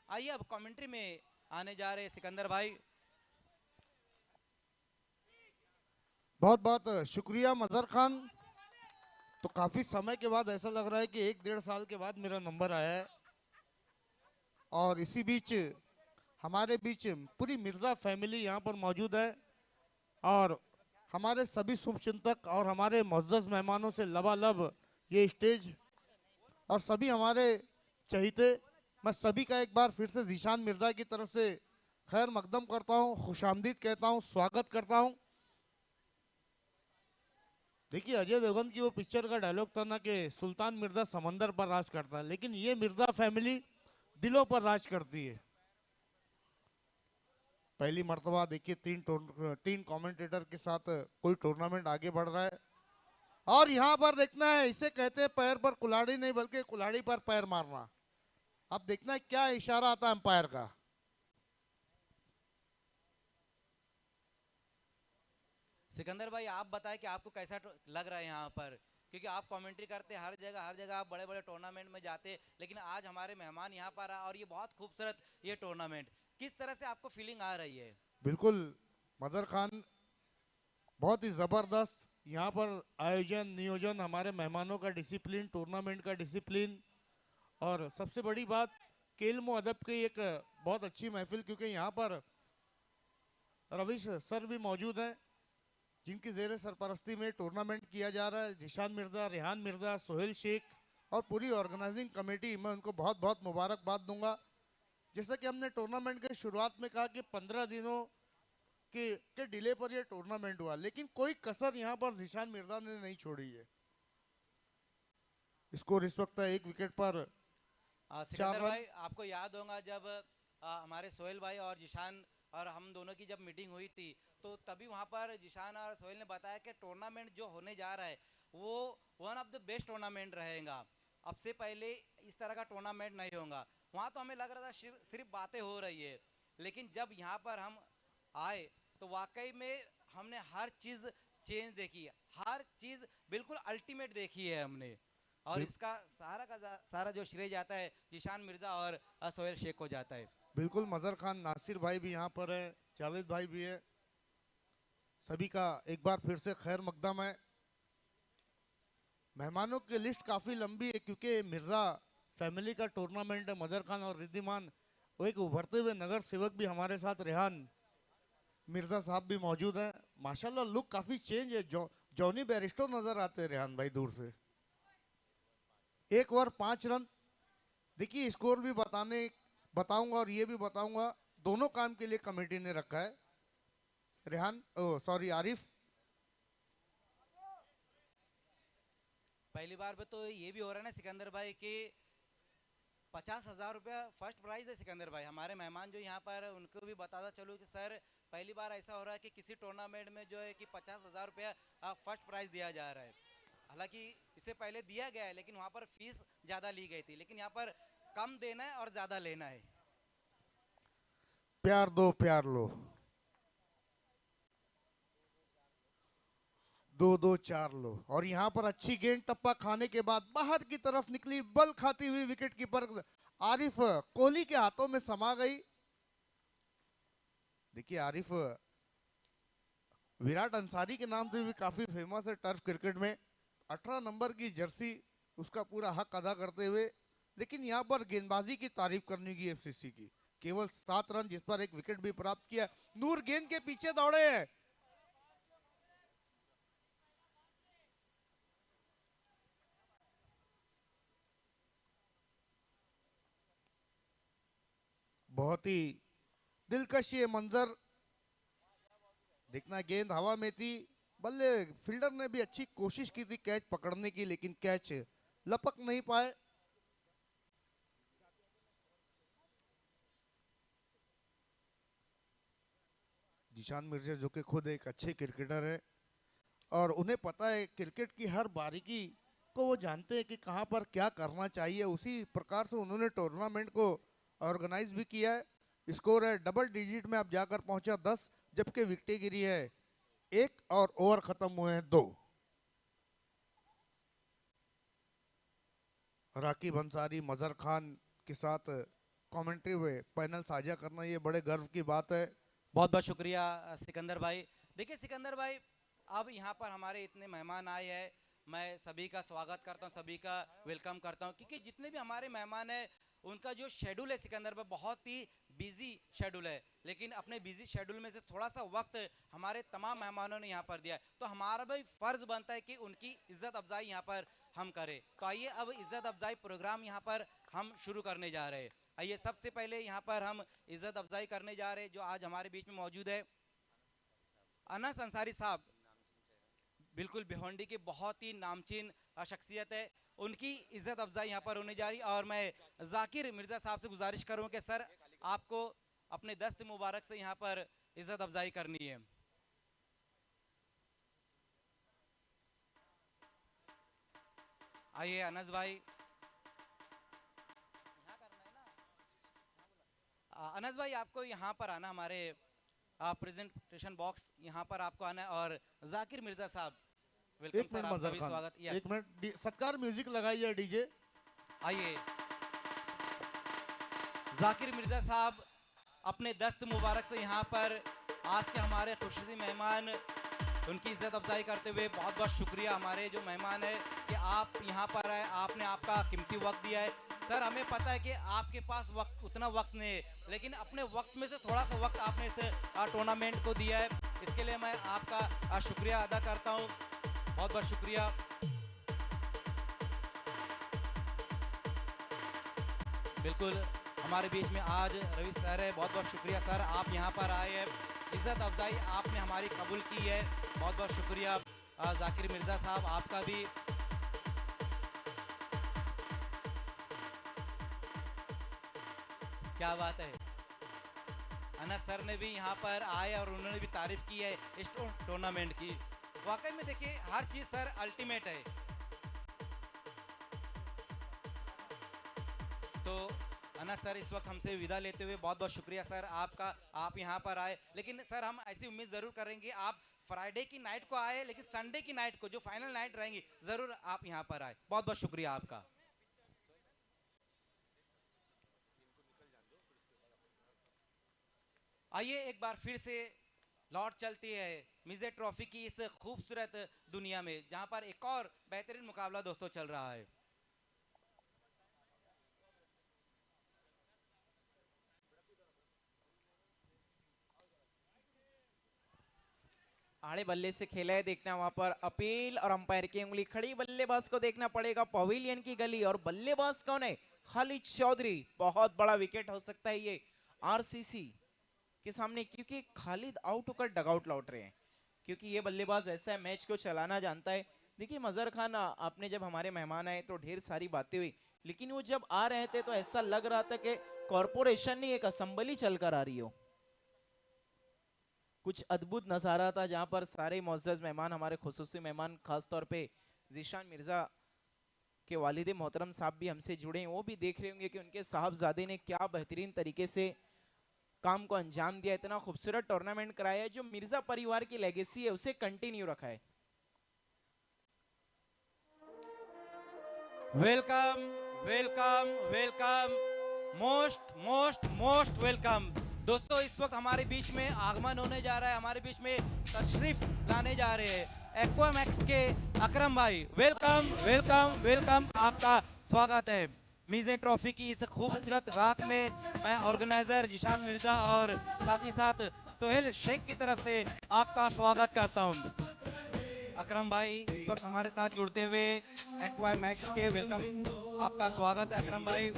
आइए अब कमेंट्री में आने जा रहे सिकंदर भाई। बहुत बहुत शुक्रिया मजहर खान। तो काफी समय के बाद ऐसा लग रहा है कि 1 डेढ़ साल के बाद मेरा नंबर आया है। और इसी बीच हमारे बीच पूरी मिर्जा फैमिली यहाँ पर मौजूद है। और हमारे सभी शुभचिंतक और हमारे मुअज़्ज़ज़ मेहमानों से लबालब ये स्टेज और सभी हमारे चहीते, मैं सभी का एक बार फिर से ज़ीशान मिर्ज़ा की तरफ से खैर मकदम करता हूँ, खुशामदीद कहता हूँ, स्वागत करता हूँ। देखिए अजय देवगन की वो पिक्चर का डायलॉग था ना कि सुल्तान मिर्ज़ा समंदर पर राज करता है, लेकिन ये मिर्ज़ा फैमिली दिलों पर राज करती है। पहली मर्तबा देखिए तीन कमेंटेटर के साथ कोई टूर्नामेंट आगे बढ़ रहा है। और यहाँ पर देखना है, इसे कहते हैं पैर पर कुल्हाड़ी नहीं बल्कि कुल्हाड़ी पर पैर मारना। अब देखना है क्या इशारा आता है अंपायर का। सिकंदर भाई आप बताएं कि आपको कैसा लग रहा है यहाँ पर, क्योंकि आप कमेंट्री करते हैं हर जगह आप बड़े बड़े टूर्नामेंट में जाते हैं, लेकिन आज हमारे मेहमान यहाँ पर आए और ये बहुत खूबसूरत ये टूर्नामेंट, किस तरह से आपको फीलिंग आ रही है? बिल्कुल मदर खान, बहुत ही ज़बरदस्त यहाँ पर आयोजन नियोजन, हमारे मेहमानों का डिसिप्लिन, टूर्नामेंट का डिसिप्लिन, और सबसे बड़ी बात केल्मो अदब की एक बहुत अच्छी महफिल, क्योंकि यहाँ पर रविश सर भी मौजूद हैं जिनकी जेर सरपरस्ती में टूर्नामेंट किया जा रहा है। जिशान मिर्ज़ा, रेहान मिर्ज़ा, सोहेल शेख और पूरी ऑर्गेनाइजिंग कमेटी, मैं उनको बहुत बहुत मुबारकबाद दूंगा। जैसा कि हमने टूर्नामेंट के शुरुआत में कहा कि 15 दिनों के डिले पर यह टूर्नामेंट हुआ, लेकिन कोई कसर यहाँ पर जिशान मिर्ज़ा ने नहीं छोड़ी है। स्कोर इस वक्त है 1 विकेट पर 4 सिकंदर रन। भाई आपको याद होगा जब हमारे सोहेल भाई और जिशान और हम दोनों की जब मीटिंग हुई थी, तो तभी वहाँ पर जिशान और सोहेल ने बताया कि टूर्नामेंट जो होने जा रहा है वो one of the best tournament रहेगा। अब से पहले इस तरह का टूर्नामेंट नहीं होगा। वहाँ तो हमें लग रहा था सिर्फ बातें हो रही है, लेकिन जब यहाँ पर हम आए तो वाकई में हमने हर चीज़ चेंज देखी है, हर चीज़ बिल्कुल अल्टीमेट देखी है हमने। और इसका सारा जो श्रेय जाता है जिशान मिर्जा और सोहेल शेख को जाता है। बिल्कुल मजहर खान, नासिर भाई भी यहाँ पर है, जावेद भाई भी है, सभी का एक बार फिर से खैर मकदम है। मेहमानों की लिस्ट काफ़ी लंबी है क्योंकि मिर्ज़ा फैमिली का टूर्नामेंट है। मदर खान और रिद्धिमान, वो एक उभरते हुए नगर सेवक भी हमारे साथ रेहान मिर्ज़ा साहब भी मौजूद हैं। माशाल्लाह लुक काफ़ी चेंज है, जॉनी बैरिस्टो नजर आते हैं रेहान भाई दूर से। 1 ओवर 5 रन। देखिए स्कोर भी बताऊंगा और ये भी बताऊंगा, दोनों काम के लिए कमेटी ने रखा है। रेहान, ओ सॉरी आरिफ, पहली बार में तो ये भी हो रहा है ना सिकंदर भाई कि 50,000 रुपया फर्स्ट प्राइज है। सिकंदर भाई हमारे मेहमान जो यहाँ पर उनको भी बताता चलो कि सर पहली बार ऐसा हो रहा है कि किसी टूर्नामेंट में जो है कि 50,000 रुपया फर्स्ट प्राइज दिया जा रहा है। हालांकि इससे पहले दिया गया है, लेकिन वहाँ पर फीस ज़्यादा ली गई थी, लेकिन यहाँ पर कम देना है और ज़्यादा लेना है। प्यार दो प्यार लो, 2-2-4 लो। और यहाँ पर अच्छी गेंद टप्पा खाने के बाद बाहर की तरफ निकली, बल खाती हुई विकेट कीपर आरिफ कोहली के हाथों में समा गई। देखिए आरिफ विराट अंसारी के नाम से भी काफी फेमस है टर्फ क्रिकेट में। 18 नंबर की जर्सी, उसका पूरा हक अदा करते हुए, लेकिन यहाँ पर गेंदबाजी की तारीफ करने की एफसीसी की। केवल 7 रन जिस पर 1 विकेट भी प्राप्त किया। नूर गेंद के पीछे दौड़े हैं। बहुत ही दिलकश ये मंजर देखना। गेंद हवा में थी, बल्ले फील्डर ने भी अच्छी कोशिश की थी कैच पकड़ने की, लेकिन कैच लपक नहीं पाए। जिशान मिर्जा जो कि खुद एक अच्छे क्रिकेटर है और उन्हें पता है क्रिकेट की हर बारीकी को, वो जानते हैं कि कहाँ पर क्या करना चाहिए। उसी प्रकार से उन्होंने टूर्नामेंट को ऑर्गेनाइज भी किया है। स्कोर है डबल डिजिट में अब जाकर पहुंचा 10, जबकि विकेटें गिरी है 1 और ओवर खत्म हुए हैं 2। राकीब अंसारी, मजहर खान के साथ कमेंट्री में पैनल साझा करना ये बड़े गर्व की बात है। बहुत बहुत शुक्रिया सिकंदर भाई। देखिए सिकंदर भाई, अब यहाँ पर हमारे इतने मेहमान आए हैं, मैं सभी का स्वागत करता हूँ, सभी का वेलकम करता हूँ, क्योंकि जितने भी हमारे मेहमान हैं उनका जो शेड्यूल है सिकंदर भाई बहुत ही बिजी शेड्यूल है, लेकिन अपने बिजी शेड्यूल में से थोड़ा सा वक्त हमारे तमाम मेहमानों ने यहाँ पर दिया है, तो हमारा भी फर्ज बनता है कि उनकी इज्जत अफजाई यहाँ पर हम करें। तो आइए अब इज्जत अफजाई प्रोग्राम यहाँ पर हम शुरू करने जा रहे हैं। आइए सबसे पहले यहाँ पर हम इज्जत अफजाई करने जा रहे हैं जो आज हमारे बीच में मौजूद है अनस अंसारी साहब, बिल्कुल भिवंडी की बहुत ही नामचीन शख्सियत है, उनकी इज्जत अफजाई यहाँ पर होने जा रही। और मैं जाकिर मिर्जा साहब से गुजारिश करूँ कि सर आपको अपने दस्त मुबारक से यहाँ पर इज्जत अफजाई करनी है। आइए अनस भाई। अनस भाई आपको यहाँ पर आना, हमारे प्रेजेंटेशन बॉक्स यहाँ पर आपको आना है। और जाकिर मिर्जा साहब, वेलकम एक सर, मिनट आपका मजहर भी खान, स्वागत। यस, एक मिनट सत्कार म्यूजिक लगाइए डीजे। आइए जाकिर मिर्जा साहब अपने दस्त मुबारक से यहाँ पर आज के हमारे खुशनसीब मेहमान, उनकी इज्जत अफजाई करते हुए बहुत बहुत शुक्रिया हमारे जो मेहमान है कि आप यहाँ पर आए, आपने आपका कीमती वक्त दिया है। सर हमें पता है कि आपके पास वक्त उतना वक्त नहीं है, लेकिन अपने वक्त में से थोड़ा सा वक्त आपने इस टूर्नामेंट को दिया है, इसके लिए मैं आपका शुक्रिया अदा करता हूँ, बहुत बहुत शुक्रिया। बिल्कुल हमारे बीच में आज रवि सर है, बहुत बहुत शुक्रिया सर, आप यहाँ पर आए हैं, इज्जत अफजाई आपने हमारी कबूल की है, बहुत बहुत शुक्रिया। जाकिर मिर्जा साहब आपका भी। क्या बात है, अनस सर ने भी यहाँ पर आए और उन्होंने भी तारीफ की है इस टूर्नामेंट की। वाकई में देखिए हर चीज सर अल्टीमेट है। तो अनस सर इस वक्त हमसे विदा लेते हुए बहुत बहुत शुक्रिया सर आपका, आप यहाँ पर आए, लेकिन सर हम ऐसी उम्मीद जरूर करेंगे आप फ्राइडे की नाइट को आए, लेकिन संडे की नाइट को जो फाइनल नाइट रहेंगी जरूर आप यहाँ पर आए। बहुत बहुत शुक्रिया आपका। आइए एक बार फिर से लौट चलती है मिजे ट्रॉफी की इस खूबसूरत दुनिया में, जहां पर एक और बेहतरीन मुकाबला दोस्तों चल रहा है। आड़े बल्ले से खेला है, देखना वहां पर अपील और अंपायर की उंगली खड़ी, बल्लेबाज को देखना पड़ेगा पवेलियन की गली, और बल्लेबाज कौन है? खालिद चौधरी। बहुत बड़ा विकेट हो सकता है ये आरसीसी के सामने, क्योंकि खालिद आउट होकर डगआउट लौट रहे हैं, क्योंकि ये बल्लेबाज ऐसा है मैच को चलाना जानता है। देखिए मजहर खान, आपने जब हमारे मेहमान आए तो ढेर सारी बातें हुई, लेकिन वो जब आ रहे थे तो ऐसा लग रहा था कि कॉरपोरेशन नहीं एक असेंबली चलकर आ रही हो। कुछ अद्भुत नज़ारा था जहां पर सारे मुअज़्ज़ज़ मेहमान, हमारे खुसूसी मेहमान, खास तौर पे ज़ीशान मिर्जा के वालिद मोहतरम साहब भी हमसे जुड़े हैं, वो भी देख रहे होंगे कि उनके साहबजादे ने क्या बेहतरीन तरीके से काम को अंजाम दिया, इतना खूबसूरत टूर्नामेंट कराया है, जो मिर्जा परिवार की लेगेसी है उसे कंटिन्यू रखा है। Welcome welcome welcome, most most most welcome. दोस्तों इस वक्त हमारे बीच में आगमन होने जा रहा है, हमारे बीच में तशरीफ लाने जा रहे हैं एक्वामैक्स के अकरम भाई। वेलकम वेलकम वेलकम, आपका स्वागत है मीज़े ट्रॉफी की इस खूबसूरत रात में। मैं ऑर्गेनाइजर जिशान मिर्जा और साथ ही साथ सोहेल शेख की तरफ से आपका स्वागत करता हूँ। अकरम भाई इस वक्त हमारे साथ जुड़ते हुए एक्वामैक्स के, वेलकम, आपका स्वागत है अकरम भाई।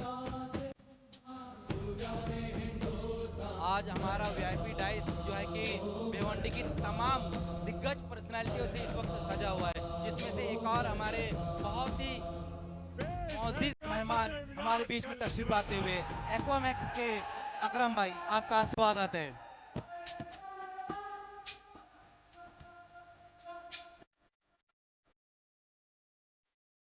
आज हमारा वीआईपी डाइस जो है कि भिवंडी की तमाम दिग्गज पर्सनालिटियों से इस वक्त सजा हुआ है, जिसमें से एक और हमारे बहुत ही मौजिज मेहमान हमारे बीच में तशरीफ लाते हुए एक्वामैक्स के अकरम भाई, आपका स्वागत है।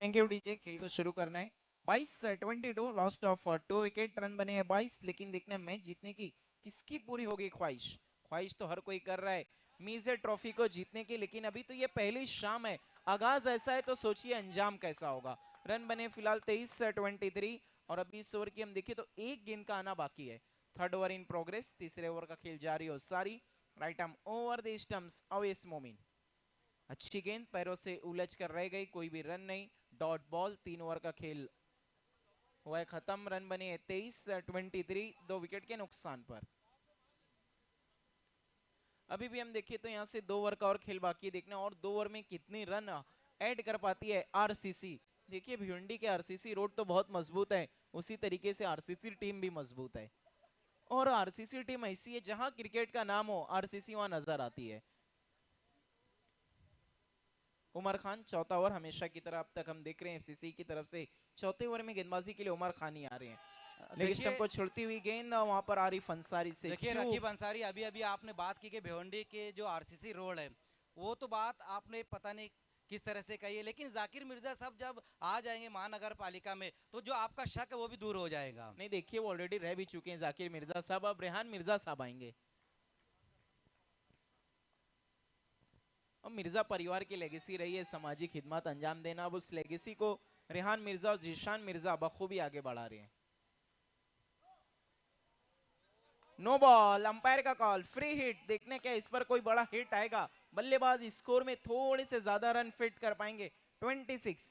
थैंक यू डीजे, खेल को शुरू करना है। 22-22 लॉस्ट ऑफ 2 विकेट, रन बने हैं 22, लेकिन देखना मैच जीतने की किसकी पूरी होगी ख्वाहिश। ख्वाहिश तो हर कोई कर रहा है मीज़े ट्रॉफी को जीतने की, लेकिन अभी तो ये पहली शाम है, आगाज ऐसा है तो सोचिए अंजाम कैसा होगा। रन बने फिलहाल 23-23 और अभी इस ओवर की हम देखें तो एक गेंद का आना बाकी है। थर्ड ओवर इन प्रोग्रेस, तीसरे ओवर का खेल जारी हो सारी। Right arm over the stumps, अवेस मोमिन। अच्छी गेंद पैरों से उलझ कर रह गई, कोई भी रन नहीं। डॉट बॉल, 3 ओवर का खेल हुआ है खत्म। रन बने 23-23, 2 विकेट के नुकसान पर। अभी भी हम देखें तो यहाँ से 2 ओवर का और खेल बाकी है देखना, और 2 ओवर में कितनी रन ऐड कर पाती है आरसीसी। देखिए भिवंडी के आरसीसी रोड तो बहुत मजबूत है, उसी तरीके से आरसीसी टीम भी मजबूत है। और आरसीसी टीम ऐसी है जहां क्रिकेट का नाम हो, आरसीसी वहां नजर आती है। उमर खान चौथा ओवर, हमेशा की तरह अब तक हम देख रहे हैं एफसीसी की तरफ से चौथे ओवर में गेंदबाजी के लिए उमर खान ही आ रहे हैं। लेग स्टंप को छोड़ती हुई गेंद वहां पर आरिफ अंसारी से। देखिए रकीब अंसारी, अभी अभी आपने बात की कि भिवंडी के जो आरसीसी रोड है, वो तो बात आपने पता नहीं किस तरह से कही है, लेकिन जाकिर मिर्जा साहब जब आ जाएंगे महानगर पालिका में तो जो आपका शक है वो भी दूर हो जाएगा। नहीं देखिए वो ऑलरेडी रह भी चुके हैं जाकिर मिर्जा साहब, अब रेहान मिर्जा साहब आएंगे। और मिर्जा परिवार की लेगेसी रही है सामाजिक खिदमत अंजाम देना, अब उस लेगेसी को रेहान मिर्जा और जीशान मिर्जा बखूबी आगे बढ़ा रहे हैं। नो बॉल, अंपायर का कॉल, फ्री हिट। देखने क्या इस पर कोई बड़ा हिट आएगा। बल्लेबाज स्कोर में थोड़े से ज्यादा रन फिट कर पाएंगे। 26।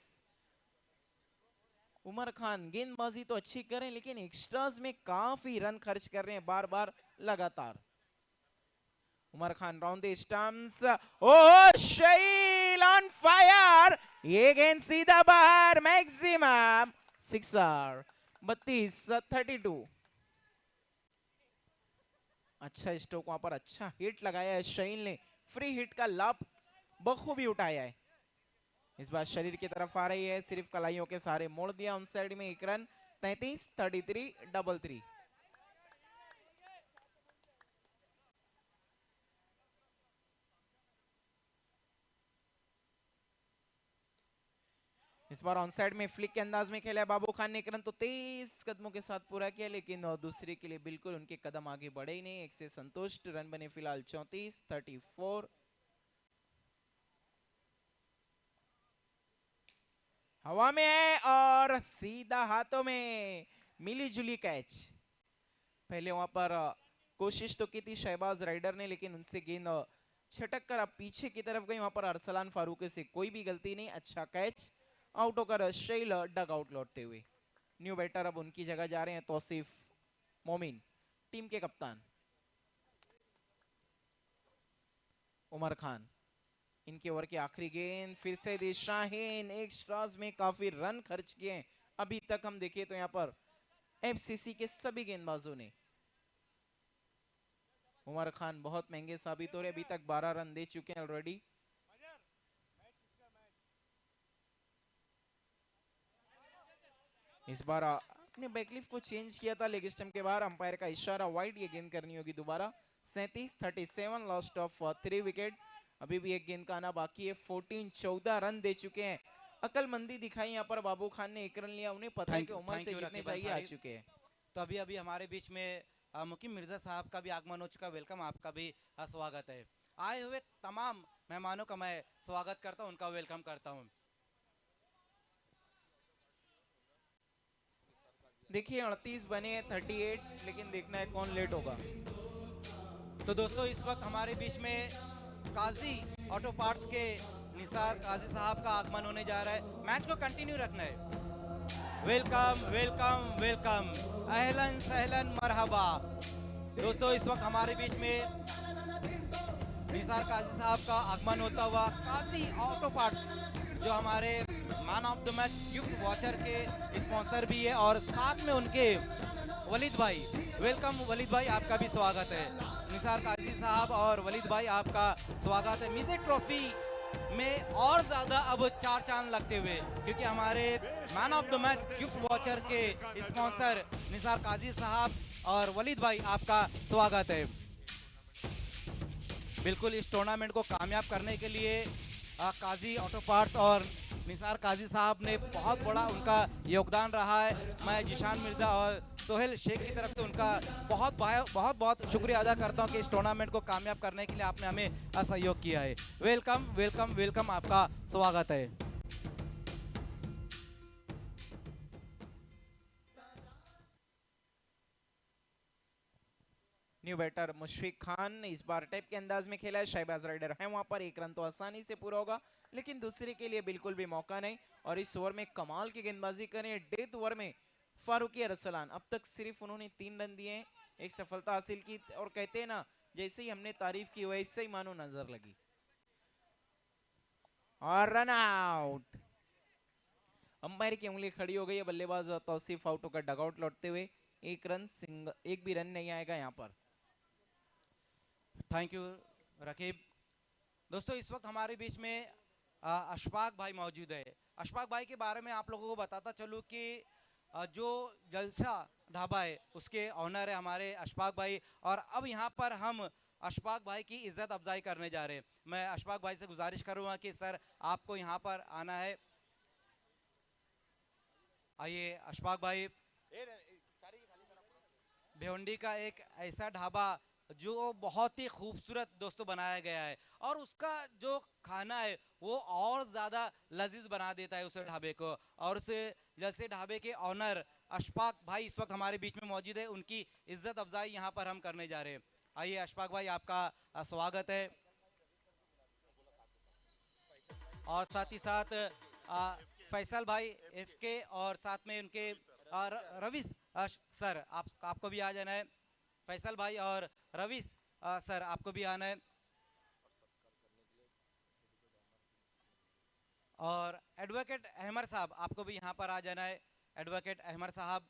उमर खान गेंदबाजी तो अच्छी करें लेकिन एक्स्ट्रास में काफी रन खर्च कर रहे हैं बार बार लगातार। Umar Khan round the stumps, oh शहील ऑन फायर, ये गेंद सीधा बाहर, मैक्सिमम सिक्सर। 32-32। अच्छा स्ट्रोक वहां पर, अच्छा हिट लगाया है शहील ने, फ्री हिट का लाभ बखूबी उठाया है। इस बार शरीर की तरफ आ रही है, सिर्फ कलाइयों के सहारे मोड़ दिया उन साइड में 1 रन। 33-33, 33। इस बार ऑन साइड में फ्लिक के अंदाज में खेला है बाबू खान ने। 1 रन तो 23 कदमों के साथ पूरा किया, लेकिन दूसरे के लिए बिल्कुल उनके कदम आगे बढ़े ही नहीं। 1 से संतुष्ट, रन बने फिलहाल 34-34। हवा में है और सीधा हाथों में, मिली जुली कैच। पहले वहां पर कोशिश तो की थी शहबाज राइडर ने, लेकिन उनसे गेंद छटक कर अब पीछे की तरफ गई। वहां पर अरसलान फारूकी से कोई भी गलती नहीं, अच्छा कैच। आउट होकर शहील डग आउट लौटते हुए। न्यू बैटर अब उनकी जगह जा रहे हैं तौसीफ मोमिन, टीम के कप्तान। उमर खान, इनके ओवर की आखिरी गेंद, फिर से दिशाहीन। एक्स्ट्रास में काफी रन खर्च किए अभी तक हम देखें तो यहाँ पर एफसीसी के सभी गेंदबाजों ने। उमर खान बहुत महंगे साबित हो रहे, अभी तक 12 रन दे चुके हैं ऑलरेडी। इस बार अपने बैकलिफ्ट को चेंज किया था लेग स्टंप के बाहर, अंपायर का इशारा वाइड, ये गेंद करनी होगी दोबारा। 37-37, लॉस्ट ऑफ 3 विकेट। अभी भी एक गेंद का आना बाकी है। 14 रन दे चुके हैं। अकलमंदी दिखाई यहाँ पर बाबू खान ने, 1 रन लिया, उन्हें पता है कि उमर से कितने चाहिए आ चुके हैं। तो अभी अभी हमारे बीच में मुकीम मिर्जा साहब का भी आगमन हो चुका, वेलकम, आपका भी स्वागत है। आए हुए तमाम मेहमानों का मैं स्वागत करता हूँ, उनका वेलकम करता हूँ। देखिए 38 बने हैं 38, लेकिन देखना है कौन लेट होगा। तो दोस्तों इस वक्त हमारे बीच में काजी ऑटो पार्ट्स के निसार काजी साहब का आगमन होने जा रहा है। मैच को कंटिन्यू रखना है। वेलकम वेलकम वेलकम, अहलन सहलन मरहबा। दोस्तों इस वक्त हमारे बीच में निसार काजी साहब का आगमन होता हुआ, काजी ऑटो पार्ट्स जो हमारे man of the match gift watcher के स्पॉन्सर भी है, और साथ में उनके वलीद भाई। वेलकम वलीद भाई, आपका भी स्वागत है। निसार काजी साहब और वलीद भाई आपका स्वागत है। मिसे ट्रॉफी में और ज़्यादा अब 4 चांद लगते हुए, क्योंकि हमारे man of the match gift watcher के स्पॉन्सर निसार काजी साहब और वलीद भाई, आपका स्वागत है। बिल्कुल इस टूर्नामेंट को कामयाब करने के लिए काजी ऑटो पार्ट्स और निसार काजी साहब ने बहुत बड़ा उनका योगदान रहा है। मैं जिशान मिर्ज़ा और सोहेल शेख की तरफ से उनका बहुत शुक्रिया अदा करता हूं कि इस टूर्नामेंट को कामयाब करने के लिए आपने हमें सहयोग किया है। वेलकम वेलकम वेलकम, आपका स्वागत है। न्यू बैटर मुशफिक खान इस बार टैप के अंदाज में खेला है, शहबाज राइडर है वहां पर, एक रन तो आसानी से पूरा होगा, लेकिन दूसरे के लिए बिल्कुल भी मौका नहीं। और इस ओवर में कमाल की गेंदबाजी करें डेथ ओवर में फारूकी अरसलान, अब तक सिर्फ उन्होंने 3 रन दिए, एक सफलता हासिल की। और कहते हैं ना, जैसे ही हमने तारीफ की वैसे ही मानो नजर लगी। और रन आउट, अंपायर की उंगली खड़ी हो गई है, बल्लेबाज तौसीफ आउट होकर डगआउट लौटते हुए, एक रन सिंगल, एक भी रन नहीं आएगा यहाँ पर। Thank you Rakib. दोस्तों इस वक्त हमारे बीच में अशफाक भाई मौजूद है। अशफाक भाई के बारे में आप लोगों को बताता चलूँ कि जो जलसा ढाबा है उसके ऑनर है हमारे अशफाक भाई, और अब यहाँ पर हम अशफाक भाई की इज्जत अफजाई करने जा रहे हैं। मैं अशफाक भाई से गुजारिश करूँगा कि सर आपको यहाँ पर आना है। आइए अशफाक भाई, भिवंडी का एक ऐसा ढाबा जो बहुत ही खूबसूरत दोस्तों बनाया गया है, और उसका जो खाना है वो और ज़्यादा लजीज बना देता है उस ढाबे को। और उस जैसे ढाबे के ऑनर अशफाक भाई इस वक्त हमारे बीच में मौजूद है, उनकी इज्जत अफजाई यहाँ पर हम करने जा रहे हैं। आइए अशफाक भाई, आपका स्वागत है। और साथ ही साथ फैसल भाई एफके, और साथ में उनके रविश सर, आपको भी आ जाना है। फैसल भाई और रविश सर आपको भी आना है। और एडवोकेट अहमद साहब आपको भी यहाँ पर आ जाना है। एडवोकेट अहमद साहब,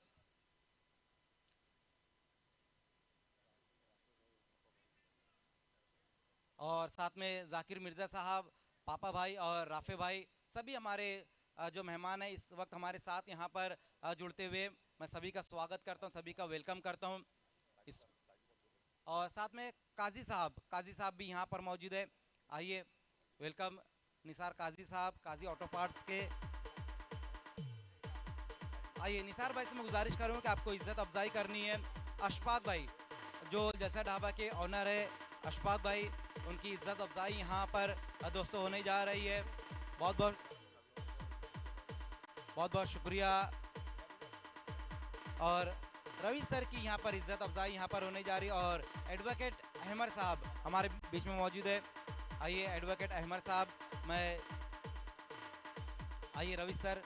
और साथ में जाकिर मिर्ज़ा साहब, पापा भाई और राफे भाई, सभी हमारे जो मेहमान हैं इस वक्त हमारे साथ यहाँ पर जुड़ते हुए, मैं सभी का स्वागत करता हूँ, सभी का वेलकम करता हूँ। इस और साथ में काजी साहब भी यहाँ पर मौजूद है। आइए वेलकम निसार काजी साहब, काजी ऑटो पार्ट्स के। आइए निसार भाई से मैं गुजारिश करूँगा कि आपको इज्जत अफजाई करनी है। अशफाक भाई जो जैसा ढाबा के ऑनर है, अशफाक भाई, उनकी इज्जत अफजाई यहाँ पर दोस्तों होने जा रही है। बहुत बहुत शुक्रिया। और रवि सर की यहाँ पर इज्जत अफजाई यहाँ पर होने जा रही है, और एडवोकेट अहमद साहब हमारे बीच में मौजूद है। आइए एडवोकेट अहमद साहब, आइए रवि सर।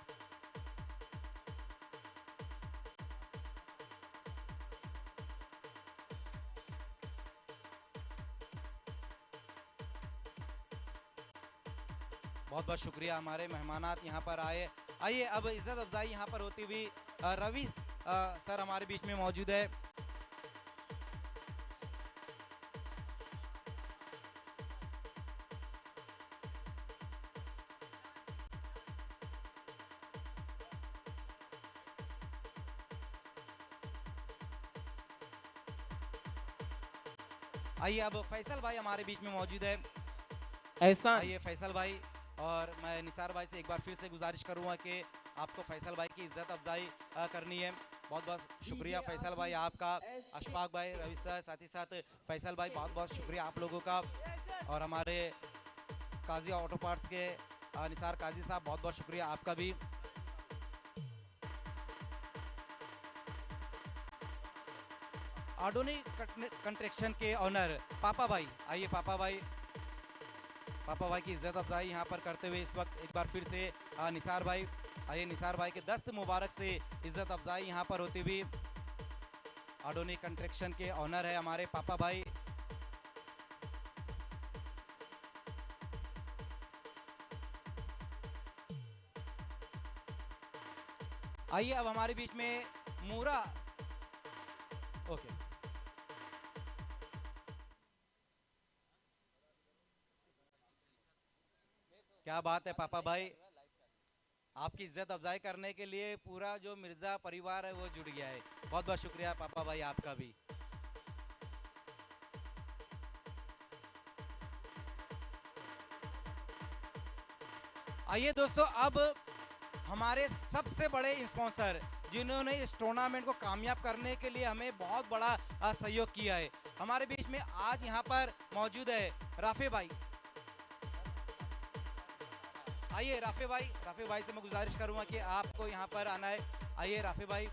बहुत बहुत शुक्रिया, हमारे मेहमानात यहाँ पर आए। आइए अब इज्जत अफजाई यहाँ पर होती हुई रवि सर हमारे बीच में मौजूद है। आइए अब फैसल भाई हमारे बीच में मौजूद है। ऐसा आइए फैसल भाई, और मैं निसार भाई से एक बार फिर से गुजारिश करूंगा कि आपको फैसल भाई की इज्जत अफजाई करनी है। बहुत बहुत शुक्रिया फैसल भाई आपका, अशफाक भाई, रवि सर, साथ ही साथ फैसल भाई, बहुत बहुत शुक्रिया आप लोगों का। और हमारे काजी ऑटो पार्ट्स के निसार काजी साहब, बहुत बहुत शुक्रिया आपका भी। आडोनी कंस्ट्रक्शन के ऑनर पापा भाई, आइए पापा भाई की इज्जत अफजाई यहाँ पर करते हुए इस वक्त एक बार फिर से निसार भाई, आइए निसार भाई के दस्त मुबारक से इज्जत अफजाई यहाँ पर होती हुई। आडोनी कंस्ट्रक्शन के ऑनर है हमारे पापा भाई। आइए अब हमारे बीच में मूरा, ओके, क्या बात है पापा भाई, आपकी इज्जत अफजाई करने के लिए पूरा जो मिर्जा परिवार है वो जुड़ गया है। बहुत बहुत शुक्रिया पापा भाई आपका भी। आइए दोस्तों, अब हमारे सबसे बड़े स्पॉन्सर जिन्होंने इस टूर्नामेंट को कामयाब करने के लिए हमें बहुत बड़ा सहयोग किया है, हमारे बीच में आज यहाँ पर मौजूद है राफे भाई। आइए राफे भाई से मैं गुजारिश करूंगा कि आपको यहाँ पर आना है। आइए राफे भाई,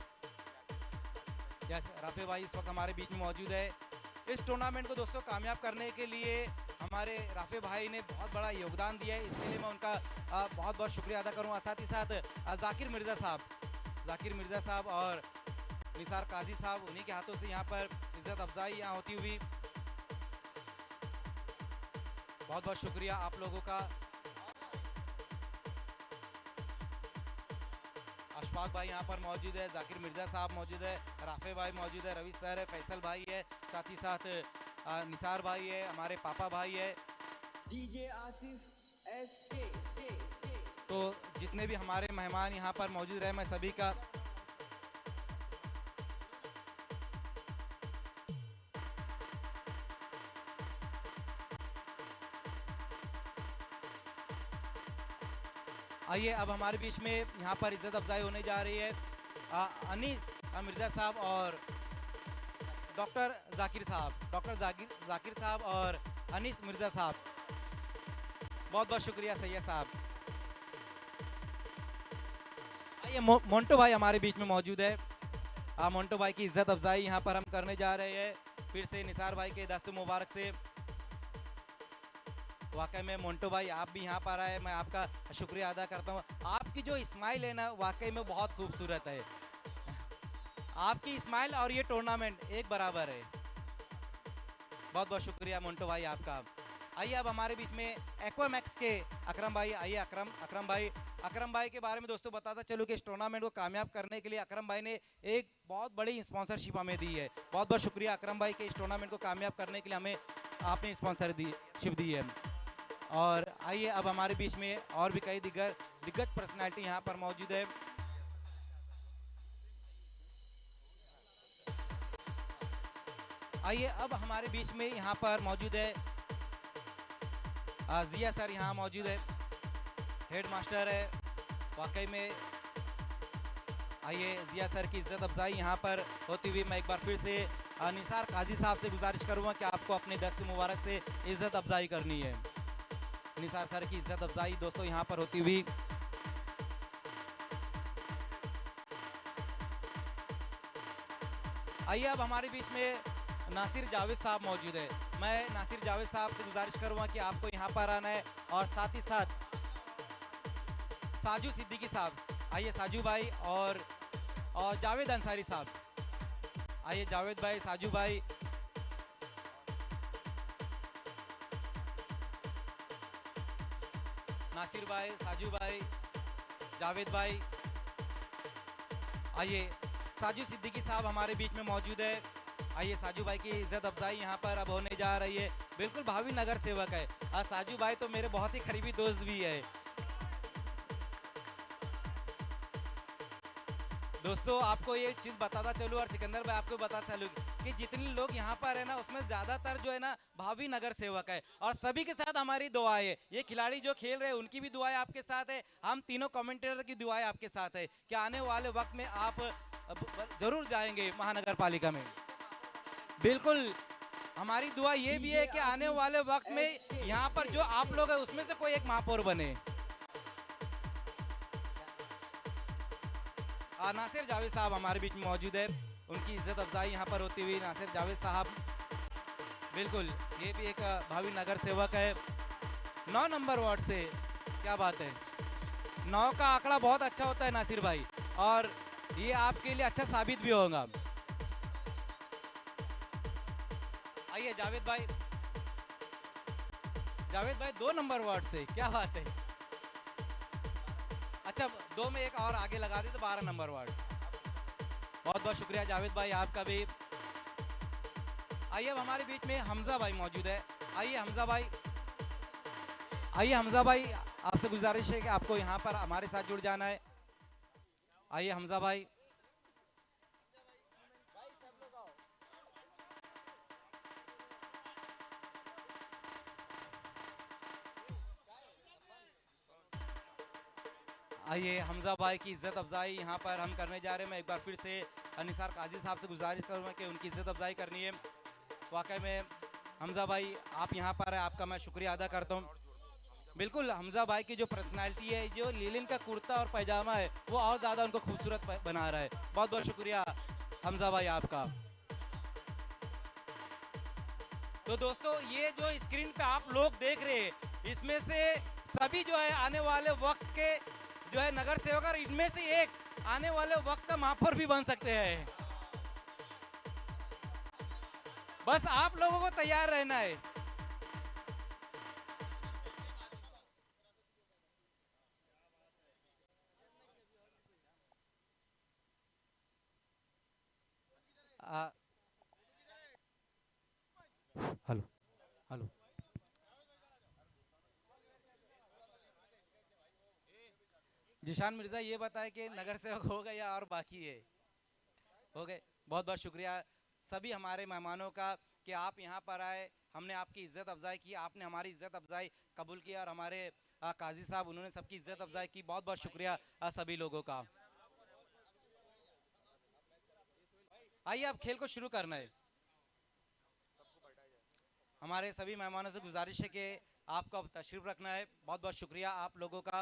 जैसे राफे भाई इस वक्त हमारे बीच में मौजूद है। इस टूर्नामेंट को दोस्तों कामयाब करने के लिए हमारे राफे भाई ने बहुत बड़ा योगदान दिया है, इसके लिए मैं उनका बहुत बहुत शुक्रिया अदा करूँगा। साथ ही साथ जाकिर मिर्ज़ा साहब और निसार काजी साहब, उन्हीं के हाथों से यहाँ पर इज्जत अफजाई यहाँ होती हुई, बहुत बहुत शुक्रिया आप लोगों का। अशफाक भाई यहाँ पर मौजूद है, जाकिर मिर्ज़ा साहब मौजूद है, राफे भाई मौजूद है, रवि सर है, फैसल भाई है, साथ ही साथ निसार भाई है, हमारे पापा भाई है, डीजे आसिफ एसके। तो जितने भी हमारे मेहमान यहाँ पर मौजूद रहे, मैं सभी का आइए अब हमारे बीच में यहाँ पर इज्जत अफजाई होने जा रही है अनीस मिर्ज़ा साहब और डॉक्टर जाकिर साहब और अनीस मिर्ज़ा साहब, बहुत बहुत शुक्रिया सैयद साहब। आइए मोंटो भाई हमारे बीच में मौजूद है, मोंटो भाई की इज्जत अफजाई यहाँ पर हम करने जा रहे हैं फिर से निसार भाई के दस्त मुबारक से। वाकई में मोंटो भाई आप भी यहाँ पर आए, मैं आपका शुक्रिया अदा करता हूँ। आपकी जो स्माइल है ना वाकई में बहुत खूबसूरत है, आपकी स्माइल और ये टूर्नामेंट एक बराबर है। बहुत बहुत शुक्रिया मोंटो भाई आपका। आइए अब हमारे बीच में एक्वामैक्स के अकरम भाई, आइए अकरम भाई के बारे में दोस्तों बताता चलूँ कि इस टूर्नामेंट को कामयाब करने के लिए अकरम भाई ने एक बहुत बड़ी स्पॉन्सरशिप हमें दी है। बहुत बहुत शुक्रिया अकरम भाई के इस टूर्नामेंट को कामयाब करने के लिए हमें आपने स्पॉन्सरशिप दी है। और आइए अब हमारे बीच में और भी कई दिग्गज पर्सनालिटी यहाँ पर मौजूद है। आइए अब हमारे बीच में यहाँ पर मौजूद है जिया सर, यहाँ मौजूद है, हेड मास्टर है वाकई में। आइए जिया सर की इज्जत अफजाई यहाँ पर होती हुई मैं एक बार फिर से निसार काजी साहब से गुजारिश करूँगा कि आपको अपने दस्त मुबारक से इज्जत अफजाई करनी है। निसार सर की इज्जत अफजाई दोस्तों यहाँ पर होती हुई। आइए अब हमारे बीच में नासिर जावेद साहब मौजूद है, मैं नासिर जावेद साहब से गुजारिश करूँगा कि आपको यहाँ पर आना है। और साथ ही साथ साजू सिद्दीकी साहब, आइए साजू भाई और जावेद अंसारी साहब, आइए जावेद भाई, साजू भाई, नासिर भाई, साजू भाई, जावेद भाई। आइए साजू सिद्दीकी साहब हमारे बीच में मौजूद है। आइए साजू भाई की इज्जत अफजाई यहाँ पर अब होने जा रही है। बिल्कुल भावी नगर सेवक है और साजू भाई तो मेरे बहुत ही करीबी दोस्त भी है। दोस्तों आपको ये चीज़ बताता चलूँ और सिकंदर भाई आपको बताता चलूँ कि जितने लोग यहाँ पर है ना उसमें ज़्यादातर जो है ना भावी नगर सेवक है और सभी के साथ हमारी दुआएं है। ये खिलाड़ी जो खेल रहे हैं उनकी भी दुआएं आपके साथ है, हम तीनों कमेंटेटर की दुआएं आपके साथ है कि आने वाले वक्त में आप जरूर जाएंगे महानगर पालिका में। बिल्कुल हमारी दुआ ये भी है कि आने वाले वक्त में यहाँ पर जो आप लोग हैं उसमें से कोई एक महापौर बने। नासिर जावेद साहब हमारे बीच में मौजूद है, उनकी इज्जत अफजाई यहाँ पर होती हुई। नासिर जावेद साहब बिल्कुल ये भी एक भावी नगर सेवक है, 9 नंबर वार्ड से। क्या बात है, 9 का आंकड़ा बहुत अच्छा होता है नासिर भाई, और ये आपके लिए अच्छा साबित भी होगा। आइए जावेद भाई 2 नंबर वार्ड से, क्या बात है। अच्छा 2 में एक और आगे लगा दी तो 12 नंबर वार्ड। बहुत बहुत शुक्रिया जावेद भाई आपका भी। आइए अब हमारे बीच में हमजा भाई मौजूद है। आइए हमजा भाई आपसे गुजारिश है कि आपको यहाँ पर हमारे साथ जुड़ जाना है। आइए हमजा भाई। आइए हमजा भाई की इज्जत अफजाई यहाँ पर हम करने जा रहे हैं। मैं एक बार फिर से निसार काजी साहब से गुजारिश करूँगा कि उनकी इज्जत अफजाई करनी है। वाकई में हमजा भाई आप यहाँ पर है, आपका मैं शुक्रिया अदा करता हूँ। बिल्कुल हमजा भाई की जो पर्सनालिटी है, जो लीलिन का कुर्ता और पैजामा है वो और ज़्यादा उनको खूबसूरत बना रहा है। बहुत बहुत शुक्रिया हमजा भाई आपका। तो दोस्तों ये जो स्क्रीन पे आप लोग देख रहे हैं इसमें से सभी जो है आने वाले वक्त के जो है नगर सेवक और इनमें से एक आने वाले वक्त का महापौर भी बन सकते हैं। बस आप लोगों को तैयार रहना है। हेलो हेलो जिशान मिर्जा ये बताए कि नगर सेवक हो गए या और बाकी है? हो गए। बहुत बहुत शुक्रिया सभी हमारे मेहमानों का कि आप यहाँ पर आए, हमने आपकी इज्जत अफजाई की, आपने हमारी इज्जत अफजाई कबूल किया और हमारे काजी साहब उन्होंने सबकी इज्जत अफजाई की। बहुत बहुत शुक्रिया सभी लोगों का। आइए अब खेल को शुरू करना है। हमारे सभी मेहमानों से गुजारिश है कि आपको अब तशरीफ रखना है। बहुत बहुत शुक्रिया आप लोगों का।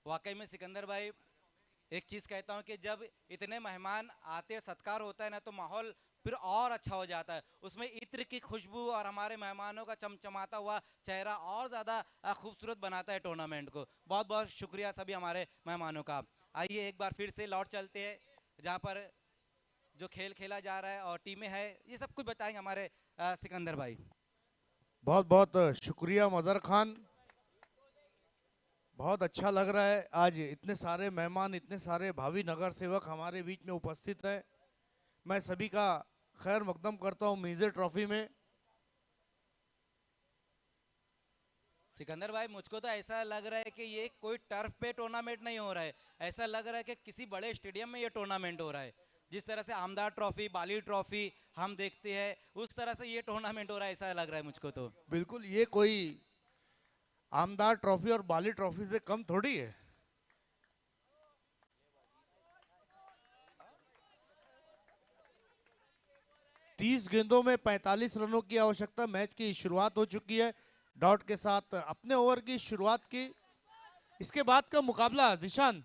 वाकई में सिकंदर भाई एक चीज कहता हूँ कि जब इतने मेहमान आते सत्कार होता है ना तो माहौल फिर और अच्छा हो जाता है। उसमें इत्र की खुशबू और हमारे मेहमानों का चमचमाता हुआ चेहरा और ज्यादा खूबसूरत बनाता है टूर्नामेंट को। बहुत बहुत शुक्रिया सभी हमारे मेहमानों का। आइए एक बार फिर से लौट चलते हैं जहाँ पर जो खेल खेला जा रहा है और टीमें हैं ये सब कुछ बताएंगे हमारे सिकंदर भाई। बहुत बहुत शुक्रिया मदर खान। बहुत अच्छा लग रहा है आज इतने सारे मेहमान, इतने सारे भावी नगर सेवक हमारे बीच में उपस्थित है। मैं सभी का खैर मकदम करता हूं मीज़े ट्रॉफी में। सिकंदर भाई मुझको तो ऐसा लग रहा है कि ये कोई टर्फ पे टूर्नामेंट नहीं हो रहा है, ऐसा लग रहा है कि किसी बड़े स्टेडियम में ये टूर्नामेंट हो रहा है। जिस तरह से आमदार ट्रॉफी, बाली ट्रॉफी हम देखते हैं उस तरह से ये टूर्नामेंट हो रहा है ऐसा लग रहा है मुझको तो। बिल्कुल, ये कोई आमदार ट्रॉफी और बाली ट्रॉफी से कम थोड़ी है। तीस गेंदों में 45 रनों की आवश्यकता। मैच की शुरुआत हो चुकी है। डॉट के साथ अपने ओवर की शुरुआत की। इसके बाद का मुकाबला जिशान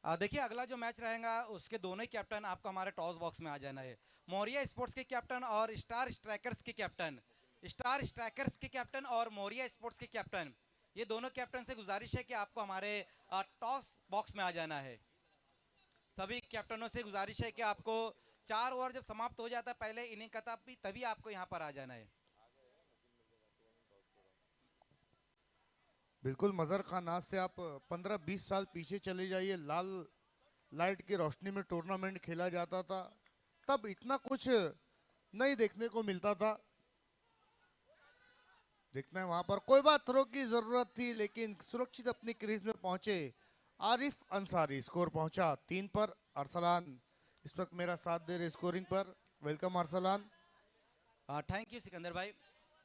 देखिए अगला जो मैच रहेगा उसके दोनों ही कैप्टन आपको हमारे टॉस बॉक्स में आ जाना है। मोरिया स्पोर्ट्स के कैप्टन और स्टार स्ट्राइकर्स के कैप्टन, स्टार स्ट्राइकर्स के कैप्टन और मोरिया स्पोर्ट्स के कैप्टन, ये दोनों कैप्टन से गुजारिश है कि आपको हमारे टॉस बॉक्स में आ जाना है। सभी कैप्टनों से गुजारिश है कि आपको 4 ओवर जब समाप्त हो जाता है पहले इनिंग का तभी आपको यहाँ पर आ जाना है। बिल्कुल मजर खान, आज से आप 15-20 साल पीछे चले जाइए। लाल लाइट की रोशनी में टूर्नामेंट खेला जाता था, तब इतना कुछ नहीं देखने को मिलता था। देखना है वहां पर कोई बात थ्रो की जरूरत थी लेकिन सुरक्षित अपनी क्रीज में पहुंचे आरिफ अंसारी। स्कोर पहुंचा 3 पर। अरसलान इस वक्त मेरा साथ दे रहे स्कोरिंग पर। Welcome Arsalan. Thank you Sikandar भाई।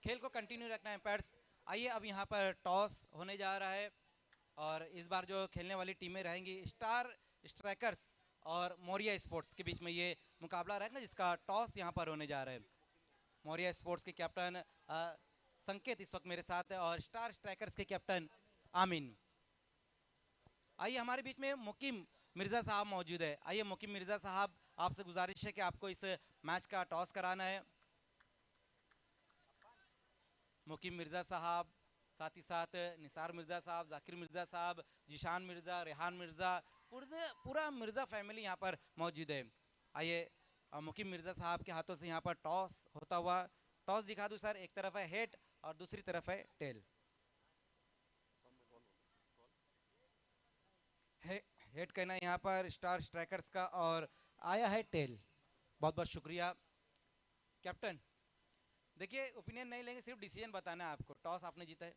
खेल को कंटिन्यू रखना है पैड्स। आइए अब यहाँ पर टॉस होने जा रहा है और इस बार जो खेलने वाली टीमें रहेंगी स्टार स्ट्राइकर्स और मोरिया स्पोर्ट्स के बीच में ये मुकाबला रहेगा जिसका टॉस यहाँ पर होने जा रहा है। मोरिया स्पोर्ट्स के कैप्टन संकेत इस वक्त मेरे साथ है और स्टार स्ट्राइकर्स के कैप्टन आमीन। आइए हमारे बीच में मुकीम मिर्जा साहब मौजूद है। आइए मुकीम मिर्जा साहब, आपसे गुजारिश है कि आपको इस मैच का टॉस कराना है। मुकीम मिर्जा साहब, साथ ही साथ निसार मिर्जा साहब, जाकिर मिर्जा साहब, जिशान मिर्जा, रेहान मिर्जा, पूरा मिर्जा फैमिली यहाँ पर मौजूद है। आइए मुकीम मिर्जा साहब के हाथों से यहाँ पर टॉस होता हुआ, टॉस दिखा दूं सर। एक तरफ है हेड और दूसरी तरफ है टेल। हेड कहना है यहाँ पर स्टार स्ट्राइकर्स का और आया है टेल। बहुत बहुत शुक्रिया कैप्टन। देखिए ओपिनियन नहीं लेंगे, सिर्फ डिसीजन बताना है आपको। टॉस आपने जीता है,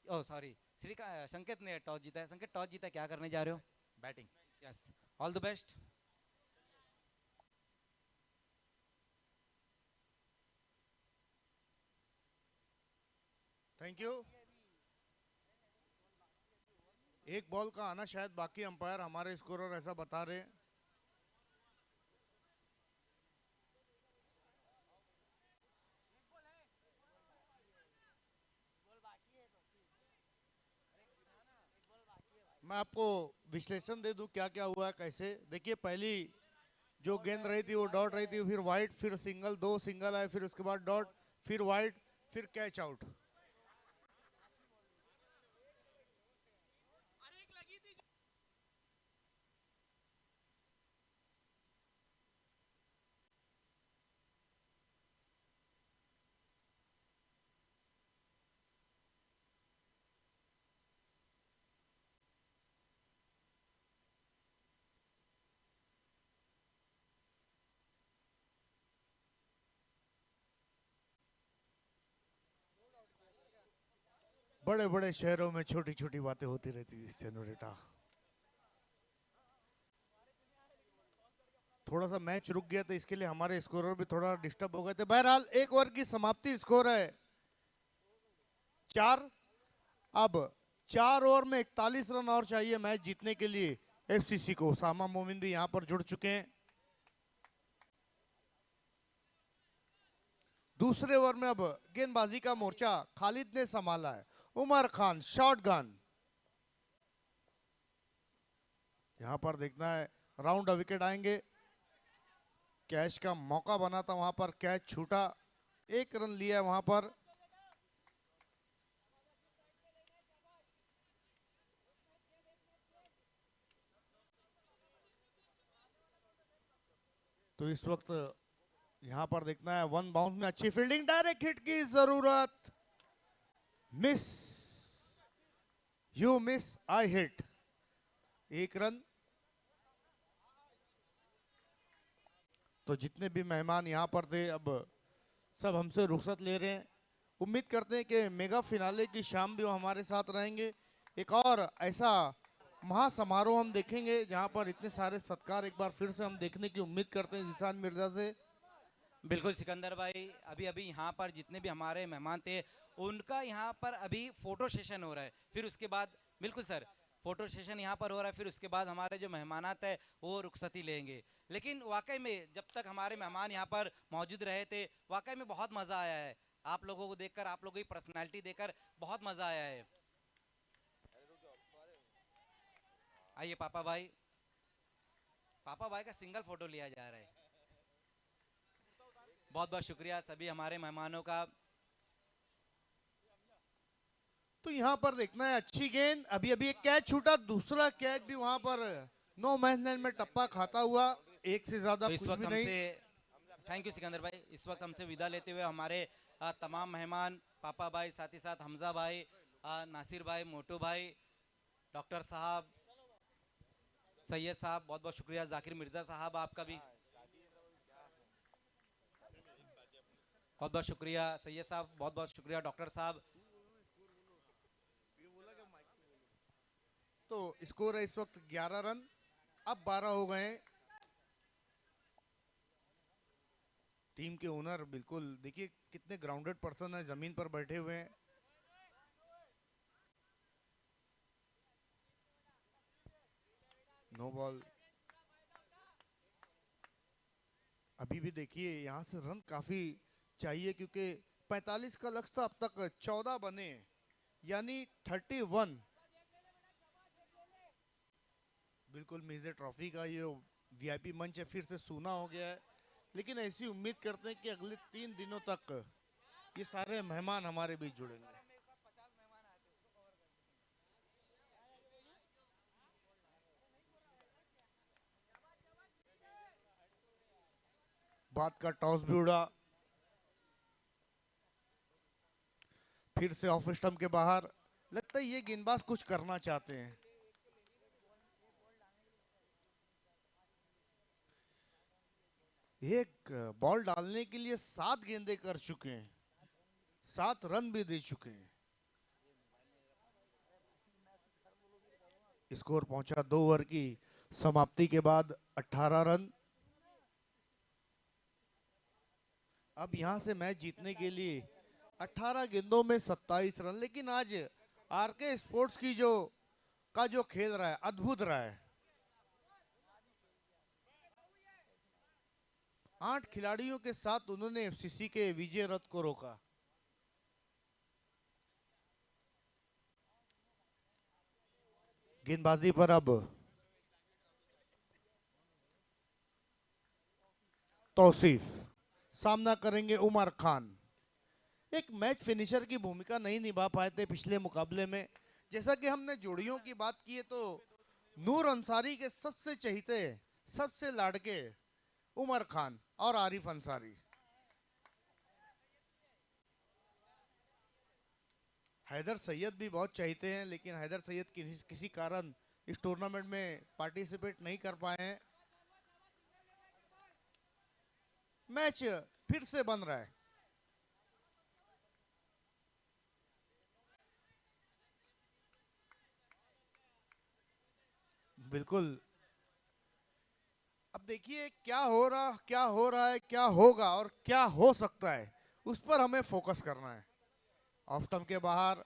ओह सॉरी श्री का संकेत ने टॉस जीता है। संकेत टॉस जीता है, क्या करने जा रहे हो? Batting. Yes, all the best. Thank you. एक बॉल का आना शायद बाकी, अंपायर हमारे स्कोरर ऐसा बता रहे हैं। मैं आपको विश्लेषण दे दूं क्या क्या हुआ कैसे। देखिए पहली जो गेंद रही थी वो डॉट रही थी, फिर वाइड, फिर सिंगल, दो सिंगल आए, फिर उसके बाद डॉट, फिर वाइड, फिर कैच आउट। बड़े बड़े शहरों में छोटी छोटी बातें होती रहती थी सेनोरिटा। थोड़ा सा मैच रुक गया तो इसके लिए हमारे स्कोरर भी थोड़ा डिस्टर्ब हो गए थे। बहरहाल एक ओवर की समाप्ति, स्कोर है 4। अब 4 ओवर में 41 रन और चाहिए मैच जीतने के लिए एफसीसी को। सामा मोमिन भी यहां पर जुड़ चुके हैं। दूसरे ओवर में अब गेंदबाजी का मोर्चा खालिद ने संभाला है। उमर खान शॉट गन, यहां पर देखना है राउंड विकेट आएंगे। कैच का मौका बना था वहां पर, कैच छूटा, 1 रन लिया वहां पर। तो इस वक्त यहां पर देखना है 1 बाउंस में अच्छी फील्डिंग, डायरेक्ट हिट की जरूरत, miss, you miss I hit, 1 run. तो जितने भी मेहमान यहां पर थे अब सब हमसे रुखसत ले रहे हैं। उम्मीद करते हैं कि मेगा फिनाले की शाम भी वो हमारे साथ रहेंगे। एक और ऐसा महासमारोह हम देखेंगे जहां पर इतने सारे सत्कार एक बार फिर से हम देखने की उम्मीद करते हैं जिसान मिर्जा से। बिल्कुल सिकंदर भाई, अभी अभी यहाँ पर जितने भी हमारे मेहमान थे उनका यहाँ पर अभी फोटो सेशन हो रहा है। फिर उसके बाद बिल्कुल सर फोटो सेशन यहाँ पर हो रहा है, फिर उसके बाद हमारे जो मेहमानात है वो रुखसती लेंगे। लेकिन वाकई में जब तक हमारे मेहमान यहाँ पर मौजूद रहे थे वाकई में बहुत मज़ा आया है। आप लोगों को देखकर, आप लोगों की पर्सनैलिटी देखकर बहुत मज़ा आया है। आइए पापा भाई, पापा भाई का सिंगल फोटो लिया जा रहा है। बहुत बहुत शुक्रिया सभी हमारे मेहमानों का। तो यहाँ पर देखना है अच्छी गेंद, अभी अभी एक कैच छूटा, दूसरा कैच भी वहां पर नो मैन में टप्पा खाता हुआ, एक से ज्यादा तो इस कुछ वक्त भी नहीं। हमसे थैंक यू सिकंदर भाई। इस वक्त हमसे विदा लेते हुए हमारे तमाम मेहमान पापा भाई, साथ ही साथ हमजा भाई, नासिर भाई, मोटू भाई, डॉक्टर साहब, सैयद साहब, बहुत बहुत शुक्रिया। जाकिर मिर्जा साहब आपका भी बहुत बहुत शुक्रिया। सैयद साहब बहुत बहुत शुक्रिया। डॉक्टर साहब, तो स्कोर है इस वक्त 11 रन, अब 12 हो गए। टीम के ओनर बिल्कुल देखिए कितने ग्राउंडेड पर्सन है, जमीन पर बैठे हुए हैं। No ball. अभी भी देखिए यहां से रन काफी चाहिए क्योंकि 45 का लक्ष्य था, अब तक 14 बने, यानी 31। बिल्कुल मिर्जा ट्रॉफी का ये वीआईपी मंच है फिर से सूना हो गया है, लेकिन ऐसी उम्मीद करते हैं कि अगले 3 दिनों तक ये सारे मेहमान हमारे बीच जुड़ेंगे। बात का टॉस भी उड़ा, फिर से ऑफ स्टंप के बाहर। लगता है ये गेंदबाज कुछ करना चाहते हैं। एक बॉल डालने के लिए 7 गेंदे कर चुके हैं, 7 रन भी दे चुके हैं। स्कोर पहुंचा 2 ओवर की समाप्ति के बाद 18 रन। अब यहां से मैच जीतने के लिए 18 गेंदों में 27 रन, लेकिन आज आरके स्पोर्ट्स की जो खेल रहा है अद्भुत रहा है। 8 खिलाड़ियों के साथ उन्होंने एफसीसी के विजय रथ को रोका। गेंदबाजी पर अब तौसीफ सामना करेंगे उमर खान। एक मैच फिनिशर की भूमिका नहीं निभा पाए थे पिछले मुकाबले में। जैसा कि हमने जोड़ियों की बात की है तो नूर अंसारी के सबसे चहीते, सबसे लाडके उमर खान और आरिफ अंसारी। हैदर सैयद भी बहुत चाहते हैं, लेकिन हैदर सैयद किसी कारण इस टूर्नामेंट में पार्टिसिपेट नहीं कर पाए हैं। मैच फिर से बन रहा है। बिल्कुल। अब देखिए क्या हो रहा है, क्या होगा और क्या हो सकता है, उस पर हमें फोकस करना है। ऑफ स्टंप के बाहर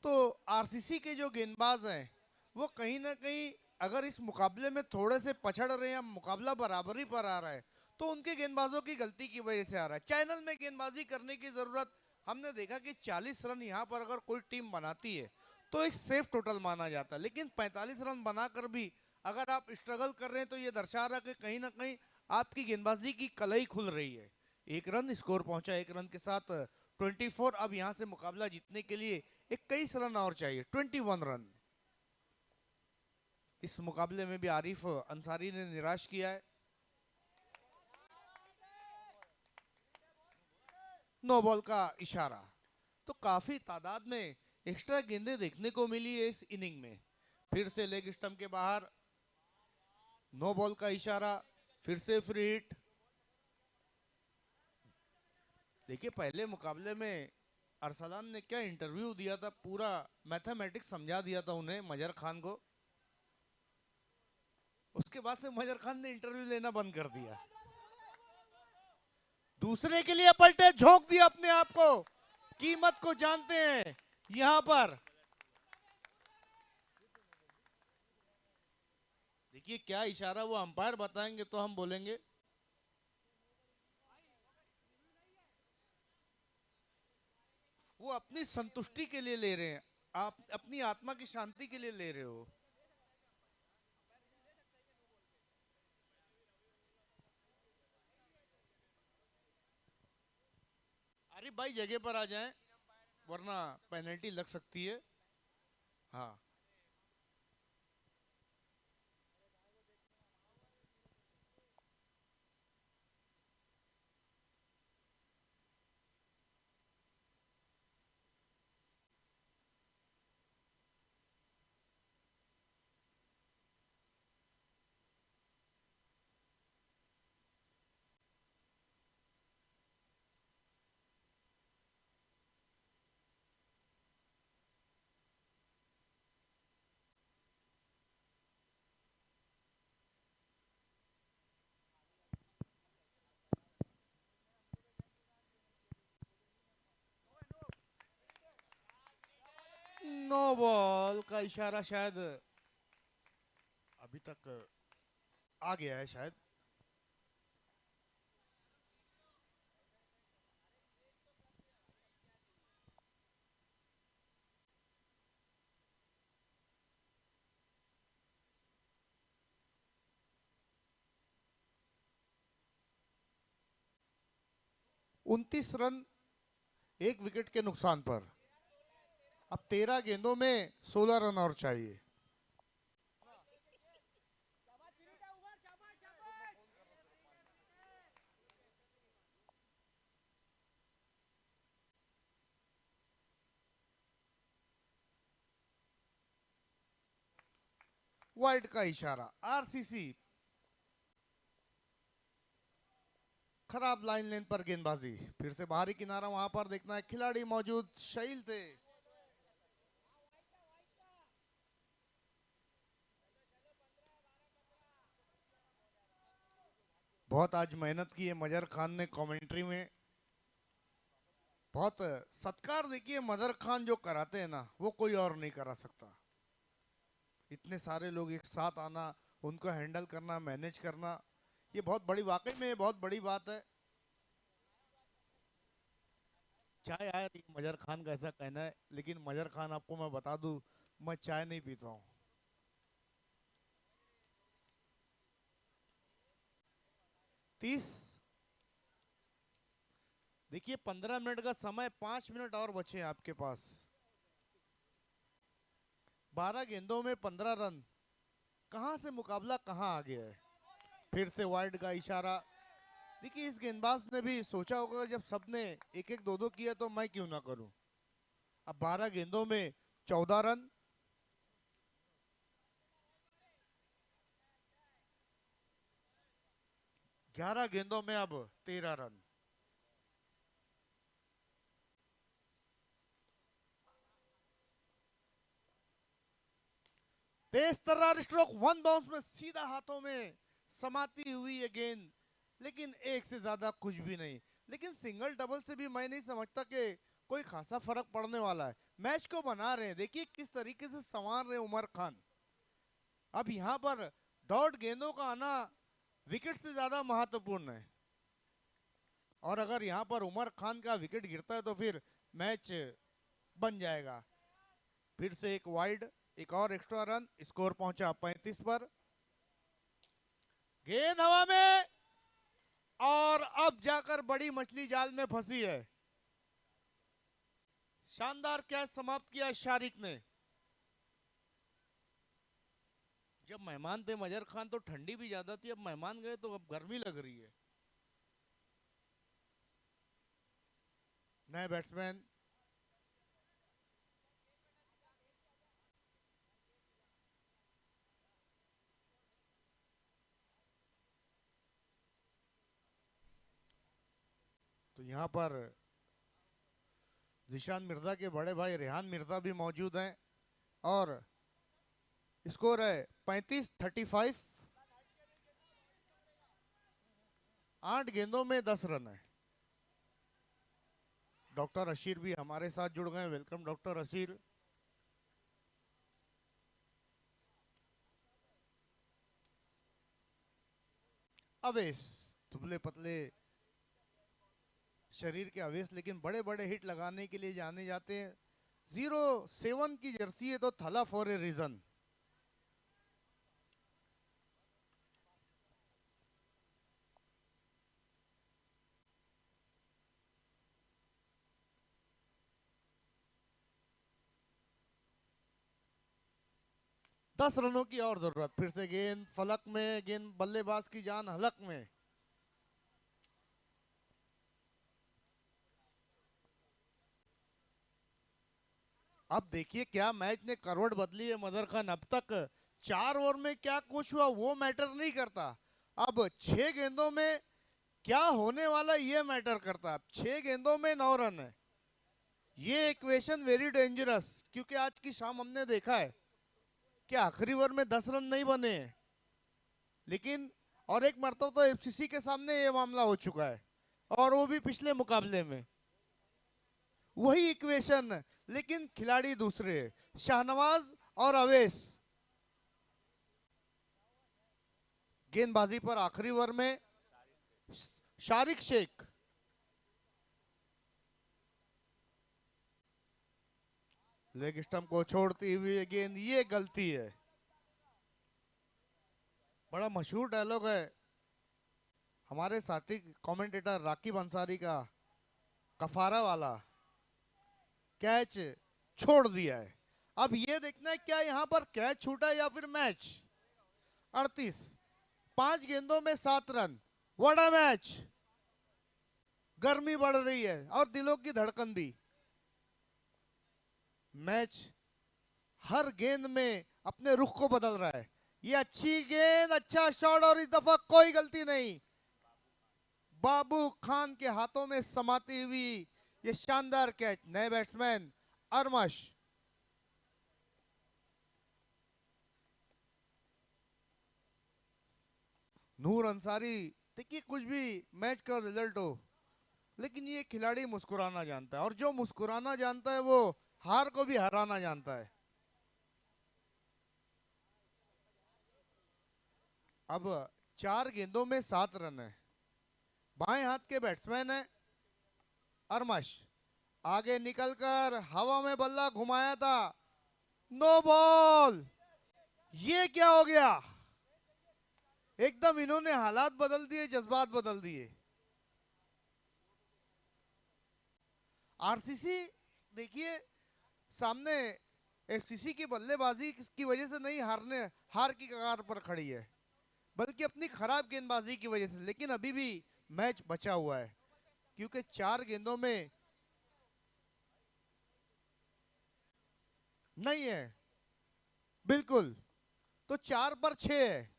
तो आरसीसी के जो गेंदबाज हैं वो कहीं ना कहीं अगर इस मुकाबले में थोड़े से पछड़ रहे हैं या मुकाबला बराबरी पर आ रहा है तो उनके गेंदबाजों की गलती की वजह से आ रहा है। चैनल में गेंदबाजी करने की जरूरत, हमने देखा कि 40 रन यहाँ पर अगर कोई टीम बनाती है तो एक सेफ टोटल माना जाता है, लेकिन 45 रन बनाकर भी अगर आप स्ट्रगल कर रहे हैं तो ये दर्शा रहा है कि कहीं ना कहीं आपकी गेंदबाजी की कलई खुल रही है। 1 रन स्कोर पहुंचा, 1 रन के साथ 24। अब यहां से मुकाबला जीतने के लिए 21 रन और चाहिए, 21 रन। इस मुकाबले में भी आरिफ अंसारी ने निराश किया है। नो बॉल का इशारा। तो काफी तादाद में एक्स्ट्रा गेंदें देखने को मिली है इस इनिंग में। फिर से लेग स्टंप के बाहर, नो बॉल का इशारा, फिर से फ्री हिट। देखिए पहले मुकाबले में अरसलान ने क्या इंटरव्यू दिया था, पूरा मैथमेटिक्स समझा दिया था उन्हें, मजर खान को। उसके बाद से मजर खान ने इंटरव्यू लेना बंद कर दिया, दूसरे के लिए पलटे, झोंक दिया अपने आप को। कीमत को जानते हैं यहां पर। देखिए क्या इशारा वो अंपायर बताएंगे तो हम बोलेंगे। वो अपनी संतुष्टि के लिए ले रहे हैं, आप अपनी आत्मा की शांति के लिए ले रहे हो। आरिफ भाई जगह पर आ जाएं वरना पेनल्टी लग सकती है। हाँ, नो बॉल का इशारा शायद अभी तक आ गया है शायद। उनतीस रन 1 विकेट के नुकसान पर। अब 13 गेंदों में 16 रन और चाहिए। वाइड का इशारा। आरसीसी खराब लाइन लेन पर गेंदबाजी, फिर से बाहरी किनारा, वहां पर देखना है खिलाड़ी मौजूद, शहील थे। बहुत आज मेहनत की है मजर खान ने कमेंट्री में, बहुत सत्कार। देखिए मजर खान जो कराते हैं ना वो कोई और नहीं करा सकता। इतने सारे लोग एक साथ आना, उनको हैंडल करना, मैनेज करना, ये बहुत बड़ी, वाकई में बहुत बड़ी बात है। चाहे यार मजर खान का ऐसा कहना है, लेकिन मजर खान आपको मैं बता दूं, मैं चाय नहीं पीता हूं। तीस। देखिए 15 मिनट का समय, 5 मिनट और बचे हैं आपके पास। 12 गेंदों में 15 रन, कहां से मुकाबला कहां आ गया है। फिर से वाइड का इशारा। देखिए इस गेंदबाज ने भी सोचा होगा जब सबने एक एक दो दो किया तो मैं क्यों ना करूं। अब 12 गेंदों में 14 रन। ग्यारह गेंदों में अब 13 रन। तेज तर्रार स्ट्रोक, वन बाउंस में सीधा हाथों में समाती हुई ये गेंद, लेकिन एक से ज्यादा कुछ भी नहीं। लेकिन सिंगल डबल से भी मैं नहीं समझता कि कोई खासा फर्क पड़ने वाला है। मैच को बना रहे हैं, देखिए किस तरीके से संवार रहे उमर खान। अब यहां पर डॉट गेंदों का आना विकेट से ज्यादा महत्वपूर्ण है, और अगर यहां पर उमर खान का विकेट गिरता है तो फिर मैच बन जाएगा। फिर से एक वाइड, एक और एक्स्ट्रा रन, स्कोर पहुंचा 35 पर। गेंद हवा में, और अब जाकर बड़ी मछली जाल में फंसी है। शानदार कैच समाप्त किया शारिक ने। जब मेहमान थे मजर खान तो ठंडी भी ज्यादा थी, अब मेहमान गए तो अब गर्मी लग रही है। नए बैट्समैन तो यहां पर जिशान मिर्जा के बड़े भाई रेहान मिर्जा भी मौजूद हैं, और स्कोर है 35-35। 8 गेंदों में 10 रन है। डॉक्टर अशीर भी हमारे साथ जुड़ गए। वेलकम डॉक्टर अशीर। अवेश, दुबले पतले शरीर के अवेश, लेकिन बड़े बड़े हिट लगाने के लिए जाने जाते हैं। 07 की जर्सी है तो थला फॉर ए रीजन। दस रनों की और जरूरत। फिर से गेंद फलक में, गेंद बल्लेबाज की जान हलक में। अब देखिए क्या मैच ने करवट बदली है मदर खान। अब तक 4 ओवर में क्या कुछ हुआ वो मैटर नहीं करता, अब 6 गेंदों में क्या होने वाला ये मैटर करता। 6 गेंदों में 9 रन है। ये इक्वेशन वेरी डेंजरस, क्योंकि आज की शाम हमने देखा है कि आखिरी ओवर में 10 रन नहीं बने हैं, लेकिन और एक मरतबा तो एफसीसी के सामने ये मामला हो चुका है, और वो भी पिछले मुकाबले में। वही इक्वेशन, लेकिन खिलाड़ी दूसरे, शाहनवाज और अवेश। गेंदबाजी पर आखिरी ओवर में शारिक शेख। लेग स्टंप को छोड़ती हुई गेंद, ये गलती है। बड़ा मशहूर डायलॉग है हमारे साथी कमेंटेटर राकिब अंसारी का, कफारा वाला। कैच छोड़ दिया है। अब ये देखना है क्या यहाँ पर कैच छूटा या फिर मैच। 38, 5 गेंदों में 7 रन। बड़ा मैच। गर्मी बढ़ रही है और दिलों की धड़कन भी। मैच हर गेंद में अपने रुख को बदल रहा है। ये अच्छी गेंद, अच्छा शॉट, और इस दफा कोई गलती नहीं। बाबू खान के हाथों में समाती हुई ये शानदार कैच। नए बैट्समैन अरमश। नूर अंसारी, देखिए कुछ भी मैच का रिजल्ट हो, लेकिन ये खिलाड़ी मुस्कुराना जानता है, और जो मुस्कुराना जानता है वो हार को भी हराना जानता है। अब 4 गेंदों में 7 रन है। बाएं हाथ के बैट्समैन है अरमश। आगे निकलकर हवा में बल्ला घुमाया था, नो बॉल। ये क्या हो गया? एकदम इन्होंने हालात बदल दिए, जज्बात बदल दिए। आरसीसी देखिए सामने एफसीसी की बल्लेबाजी की वजह से नहीं हार की कगार पर खड़ी है, बल्कि अपनी खराब गेंदबाजी की वजह से। लेकिन अभी भी मैच बचा हुआ है, क्योंकि 4 गेंदों में नहीं है, बिल्कुल, तो 4 पर 6 है।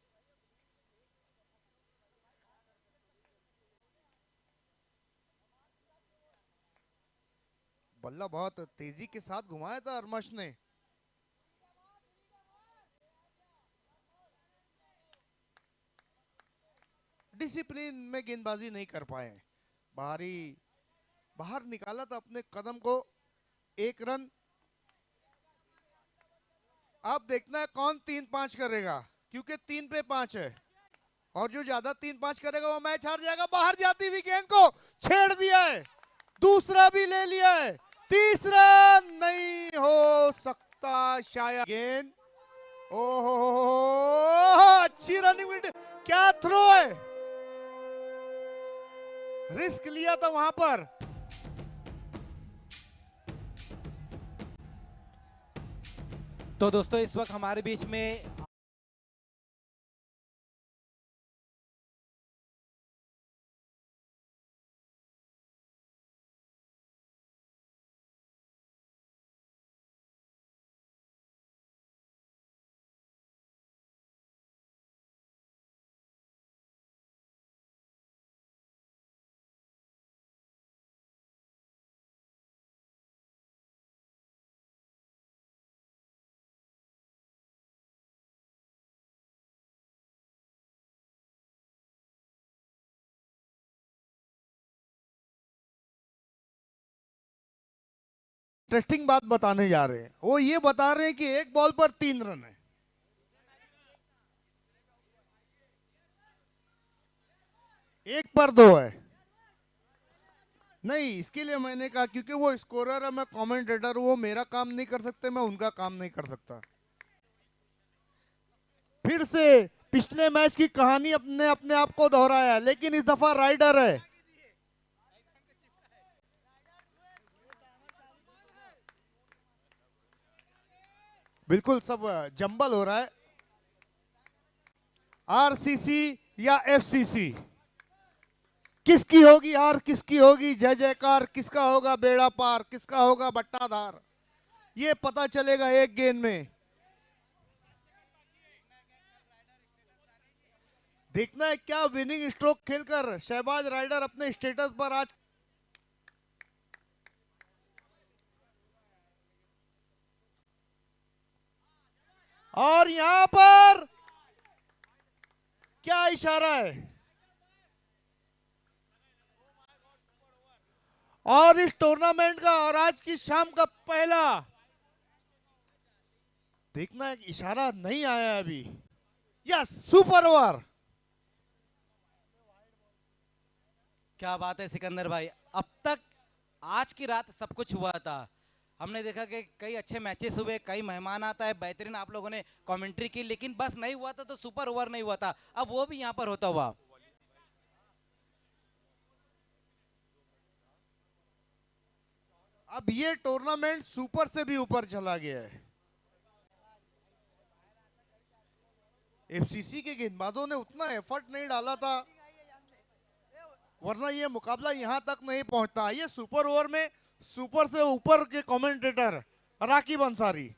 बल्ला बहुत तेजी के साथ घुमाया था अरमश ने। डिसिप्लिन में गेंदबाजी नहीं कर पाए, बाहर निकाला था अपने कदम को। 1 रन। अब देखना है कौन 3-5 करेगा, क्योंकि 3 पे 5 है, और जो ज्यादा 3-5 करेगा वो मैच हार जाएगा। बाहर जाती हुई गेंद को छेड़ दिया है, दूसरा भी ले लिया है, तीसरा नहीं हो सकता शायद। गेंद, ओहो, अच्छी रनिंग, क्या थ्रो है, रिस्क लिया था वहां पर। तो दोस्तों इस वक्त हमारे बीच में इंटरेस्टिंग बात बताने जा रहे हैं। वो ये बता रहे हैं कि एक बॉल पर 3 रन है। एक पर 2 है। नहीं, इसके लिए मैंने कहा क्योंकि वो स्कोरर है, मैं कमेंटेटर, वो मेरा काम नहीं कर सकते, मैं उनका काम नहीं कर सकता। फिर से पिछले मैच की कहानी अपने अपने आप को दोहराया, लेकिन इस दफा राइडर है। बिल्कुल सब जंबल हो रहा है। आरसीसी या एफसीसी, किसकी होगी हार, किसकी होगी जय जयकार, किसका होगा बेड़ा पार, किसका होगा बट्टाधार, ये पता चलेगा एक गेंद में। देखना है क्या विनिंग स्ट्रोक खेलकर शहबाज राइडर अपने स्टेटस पर आज। और यहां पर क्या इशारा है, और इस टूर्नामेंट का और आज की शाम का पहला, देखना है इशारा नहीं आया अभी। Yes, super over. क्या बात है सिकंदर भाई, अब तक आज की रात सब कुछ हुआ था। हमने देखा कि कई अच्छे मैचेस हुए, कई मेहमान आता है, बेहतरीन आप लोगों ने कमेंट्री की, लेकिन बस नहीं हुआ था तो सुपर ओवर नहीं हुआ था। अब वो भी यहाँ पर होता हुआ। अब ये टूर्नामेंट सुपर से भी ऊपर चला गया है। एफसीसी के गेंदबाजों ने उतना एफर्ट नहीं डाला था, वरना ये मुकाबला यहां तक नहीं पहुंचता। ये सुपर ओवर में सुपर से ऊपर के commentator Rakib Ansari.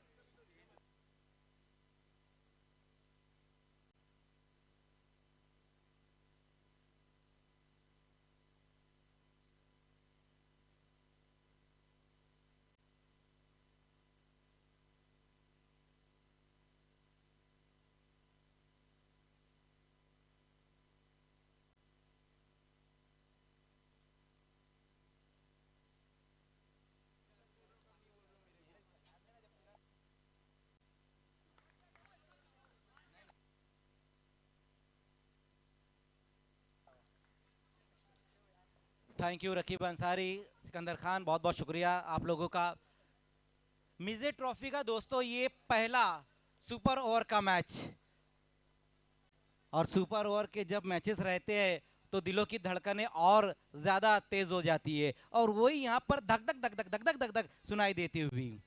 Thank you Rakib Ansari, Sikandar Khan, बहुत बहुत शुक्रिया आप लोगों का। मिजे ट्रॉफी का दोस्तों ये पहला सुपर ओवर का मैच, और सुपर ओवर के जब मैचेस रहते हैं तो दिलों की धड़कनें और ज्यादा तेज हो जाती है, और वही यहाँ पर धक धक धक धक धक धक धक धक सुनाई देती हुई।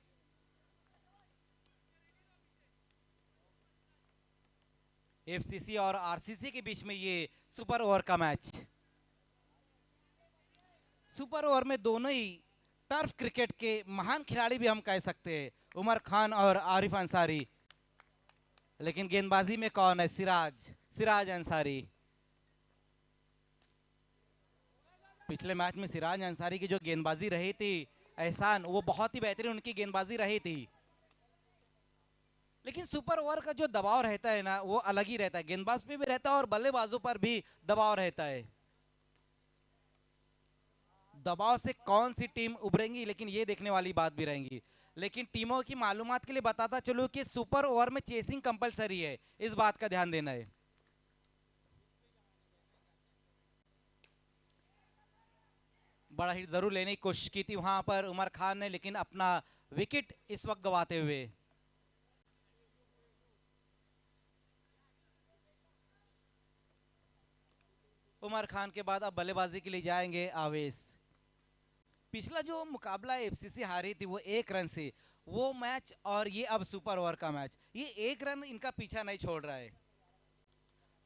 एफसीसी और आरसीसी के बीच में ये सुपर ओवर का मैच। सुपर ओवर में दोनों ही टर्फ क्रिकेट के महान खिलाड़ी भी हम कह सकते हैं, उमर खान और आरिफ अंसारी। लेकिन गेंदबाजी में कौन है? सिराज अंसारी। पिछले मैच में सिराज अंसारी की जो गेंदबाजी रही थी एहसान, वो बहुत ही बेहतरीन उनकी गेंदबाजी रही थी। लेकिन सुपर ओवर का जो दबाव रहता है ना, वो अलग ही रहता है, गेंदबाज पे भी रहता है और बल्लेबाजों पर भी दबाव रहता है। दबाव से कौन सी टीम उभरेंगी, लेकिन ये देखने वाली बात भी रहेंगी। लेकिन टीमों की मालूमात के लिए बताता चलूं कि सुपर ओवर में चेसिंग कंपलसरी है, इस बात का ध्यान देना है। बड़ा हिट जरूर लेने की कोशिश की थी वहां पर उमर खान ने, लेकिन अपना विकेट इस वक्त गंवाते हुए। उमर खान के बाद अब बल्लेबाजी के लिए जाएंगे आवेश। पिछला जो मुकाबला एफसीसी हारी थी वो 1 रन से, वो मैच और ये अब सुपर ओवर का मैच, ये 1 रन इनका पीछा नहीं छोड़ रहा है।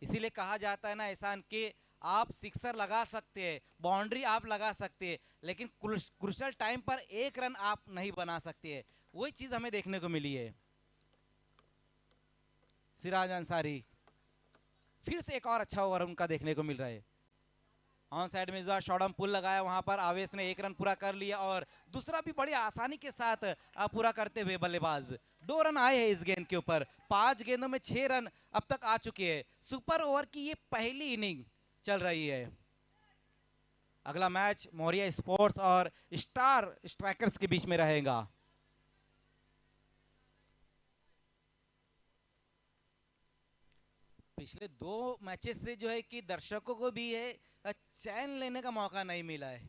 इसीलिए कहा जाता है ना एहसान कि आप सिक्सर लगा सकते हैं, बाउंड्री आप लगा सकते हैं, लेकिन क्रुशियल टाइम पर 1 रन आप नहीं बना सकते हैं। वही चीज हमें देखने को मिली है। सिराज अंसारी फिर से एक और अच्छा ओवर उनका देखने को मिल रहा है। ऑन साइड में शॉर्ट पुल लगाया, वहां पर आवेश ने 1 रन पूरा कर लिया, और दूसरा भी बड़ी आसानी के साथ पूरा करते हुए बल्लेबाज 2 रन आए हैं इस गेंद के ऊपर। 5 गेंदों में 6 रन अब तक आ चुके हैं। सुपर ओवर की ये पहली इनिंग चल रही है। अगला मैच मौर्या स्पोर्ट्स और स्टार स्ट्राइकर्स के बीच में रहेगा। पिछले 2 मैचेस से जो है कि दर्शकों को भी है चैन लेने का मौका नहीं मिला है,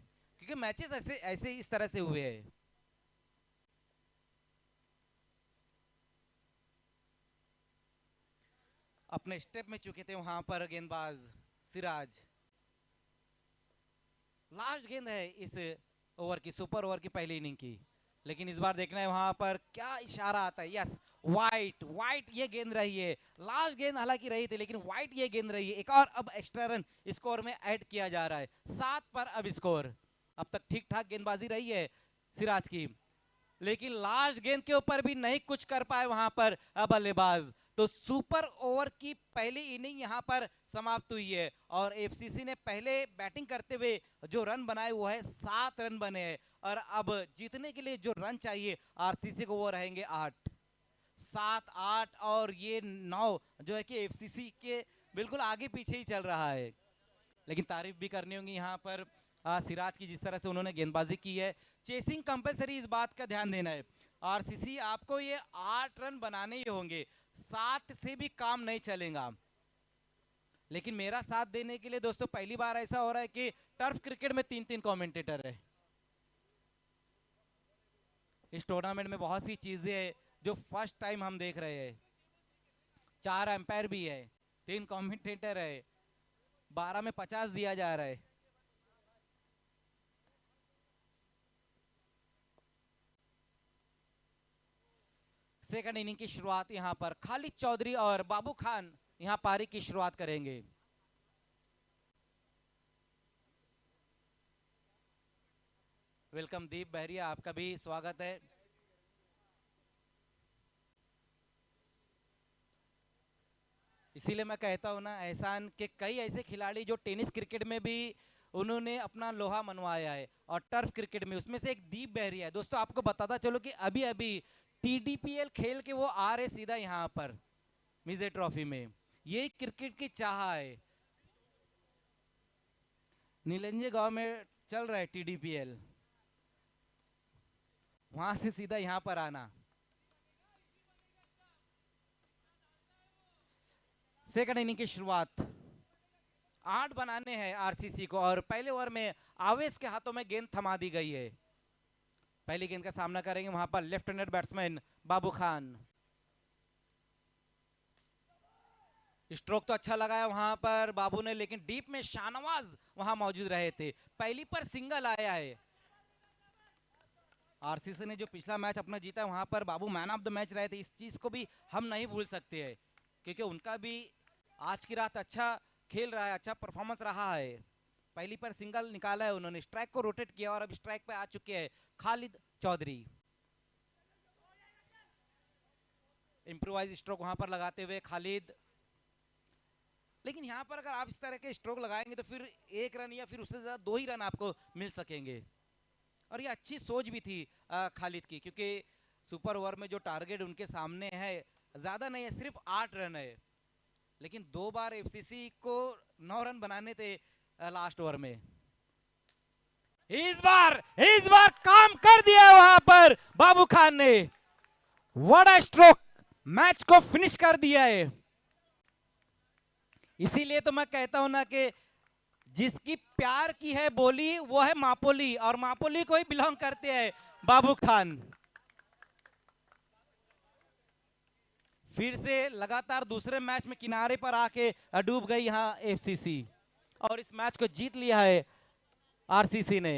क्योंकि मैचेस ऐसे ऐसे इस तरह से हुए हैं। अपने स्टेप में चुके थे वहां पर गेंदबाज सिराज। लास्ट गेंद है इस ओवर की, सुपर ओवर की पहली इनिंग की, लेकिन इस बार देखना है वहां पर क्या इशारा आता है। यस, वाइट ये गेंद रही है। लास्ट गेंद हालांकि रही थी, लेकिन वाइट ये गेंद रही है। एक और अब एक्स्ट्रा रन स्कोर में ऐड किया जा रहा है। 7 पर अब स्कोर। अब तक ठीक ठाक गेंदबाजी रही है सिराज की, लेकिन लास्ट गेंद के ऊपर भी नहीं कुछ कर पाए वहां पर बल्लेबाज। तो सुपर ओवर की पहली इनिंग यहां पर समाप्त हुई है, और एफसीसी ने पहले बैटिंग करते हुए जो रन बनाए वो है 7 रन बने हैं, और अब जीतने के लिए जो रन चाहिए आरसीसी को वो रहेंगे 8, 7, 8 और ये 9 जो है कि एफसीसी के बिल्कुल आगे पीछे ही चल रहा है। लेकिन तारीफ भी करनी होगी यहाँ पर सिराज की, जिस तरह से उन्होंने गेंदबाजी की है। चेसिंग कंपलसरी, इस बात का ध्यान देना है। आरसीसी आपको ये 8 रन बनाने ही होंगे, 7 से भी काम नहीं चलेगा। लेकिन मेरा साथ देने के लिए दोस्तों पहली बार ऐसा हो रहा है कि टर्फ क्रिकेट में 3-3 कमेंटेटर है। इस टूर्नामेंट में बहुत सी चीजें हैं जो फर्स्ट टाइम हम देख रहे हैं। 4 एम्पायर भी है, 3 कमेंटेटर है, 12 में 50 दिया जा रहा है। सेकंड इनिंग की शुरुआत यहां पर खालिद चौधरी और बाबू खान यहां पारी की शुरुआत करेंगे। वेलकम दीप बहरिया, आपका भी स्वागत है। इसीलिए मैं कहता हूं ना एहसान के कई ऐसे खिलाड़ी जो टेनिस क्रिकेट में भी उन्होंने अपना लोहा मनवाया है, और टर्फ क्रिकेट में उसमें से एक दीप बहरिया है। दोस्तों आपको बताता चलो कि अभी अभी टीडीपीएल खेल के वो आ रहे सीधा यहाँ पर मिजे ट्रॉफी में। ये क्रिकेट की चाह है। नीलंजे गांव में चल रहा है टीडीपीएल, वहां से सीधा यहाँ पर आना। सेकंड इनिंग की शुरुआत, 8 बनाने हैं आरसीसी को, और पहले ओवर में आवेश के हाथों में गेंद थमा दी गई है। पहली गेंद का सामना करेंगे वहां पर लेफ्ट हैंडेड बैट्समैन बाबू खान। स्ट्रोक तो अच्छा लगाया वहां पर बाबू ने, लेकिन डीप में शाहनवाज वहां मौजूद रहे थे। पहली पर सिंगल आया है। आरसीसी ने जो पिछला मैच अपना जीता वहां पर बाबू मैन ऑफ द मैच रहे थे, इस चीज को भी हम नहीं भूल सकते हैं, क्योंकि उनका भी आज की रात अच्छा खेल रहा है, अच्छा परफॉर्मेंस रहा है। पहली पर सिंगल निकाला है उन्होंने, स्ट्राइक को रोटेट किया और अब स्ट्राइक पे आ चुके हैं खालिद चौधरी। इंप्रोवाइज स्ट्रोक वहां पर लगाते हुए खालिद, लेकिन यहां पर अगर आप इस तरह के स्ट्रोक लगाएंगे तो फिर एक रन या फिर उससे ज्यादा 2 ही रन आपको मिल सकेंगे। और ये अच्छी सोच भी थी खालिद की, क्योंकि सुपर ओवर में जो टारगेट उनके सामने है ज्यादा नहीं है, सिर्फ 8 रन है, लेकिन 2 बार एफसीसी को 9 रन बनाने थे लास्ट ओवर में। इस बार काम कर दिया वहां पर बाबू खान ने, व्हाट अ स्ट्रोक, मैच को फिनिश कर दिया है। इसीलिए तो मैं कहता हूं ना कि जिसकी प्यार की है बोली वो है मापोली, और मापोली को ही बिलोंग करते हैं बाबू खान। फिर से लगातार दूसरे मैच में किनारे पर आके डूब गई यहां एफसीसी, और इस मैच को जीत लिया है आरसीसी ने।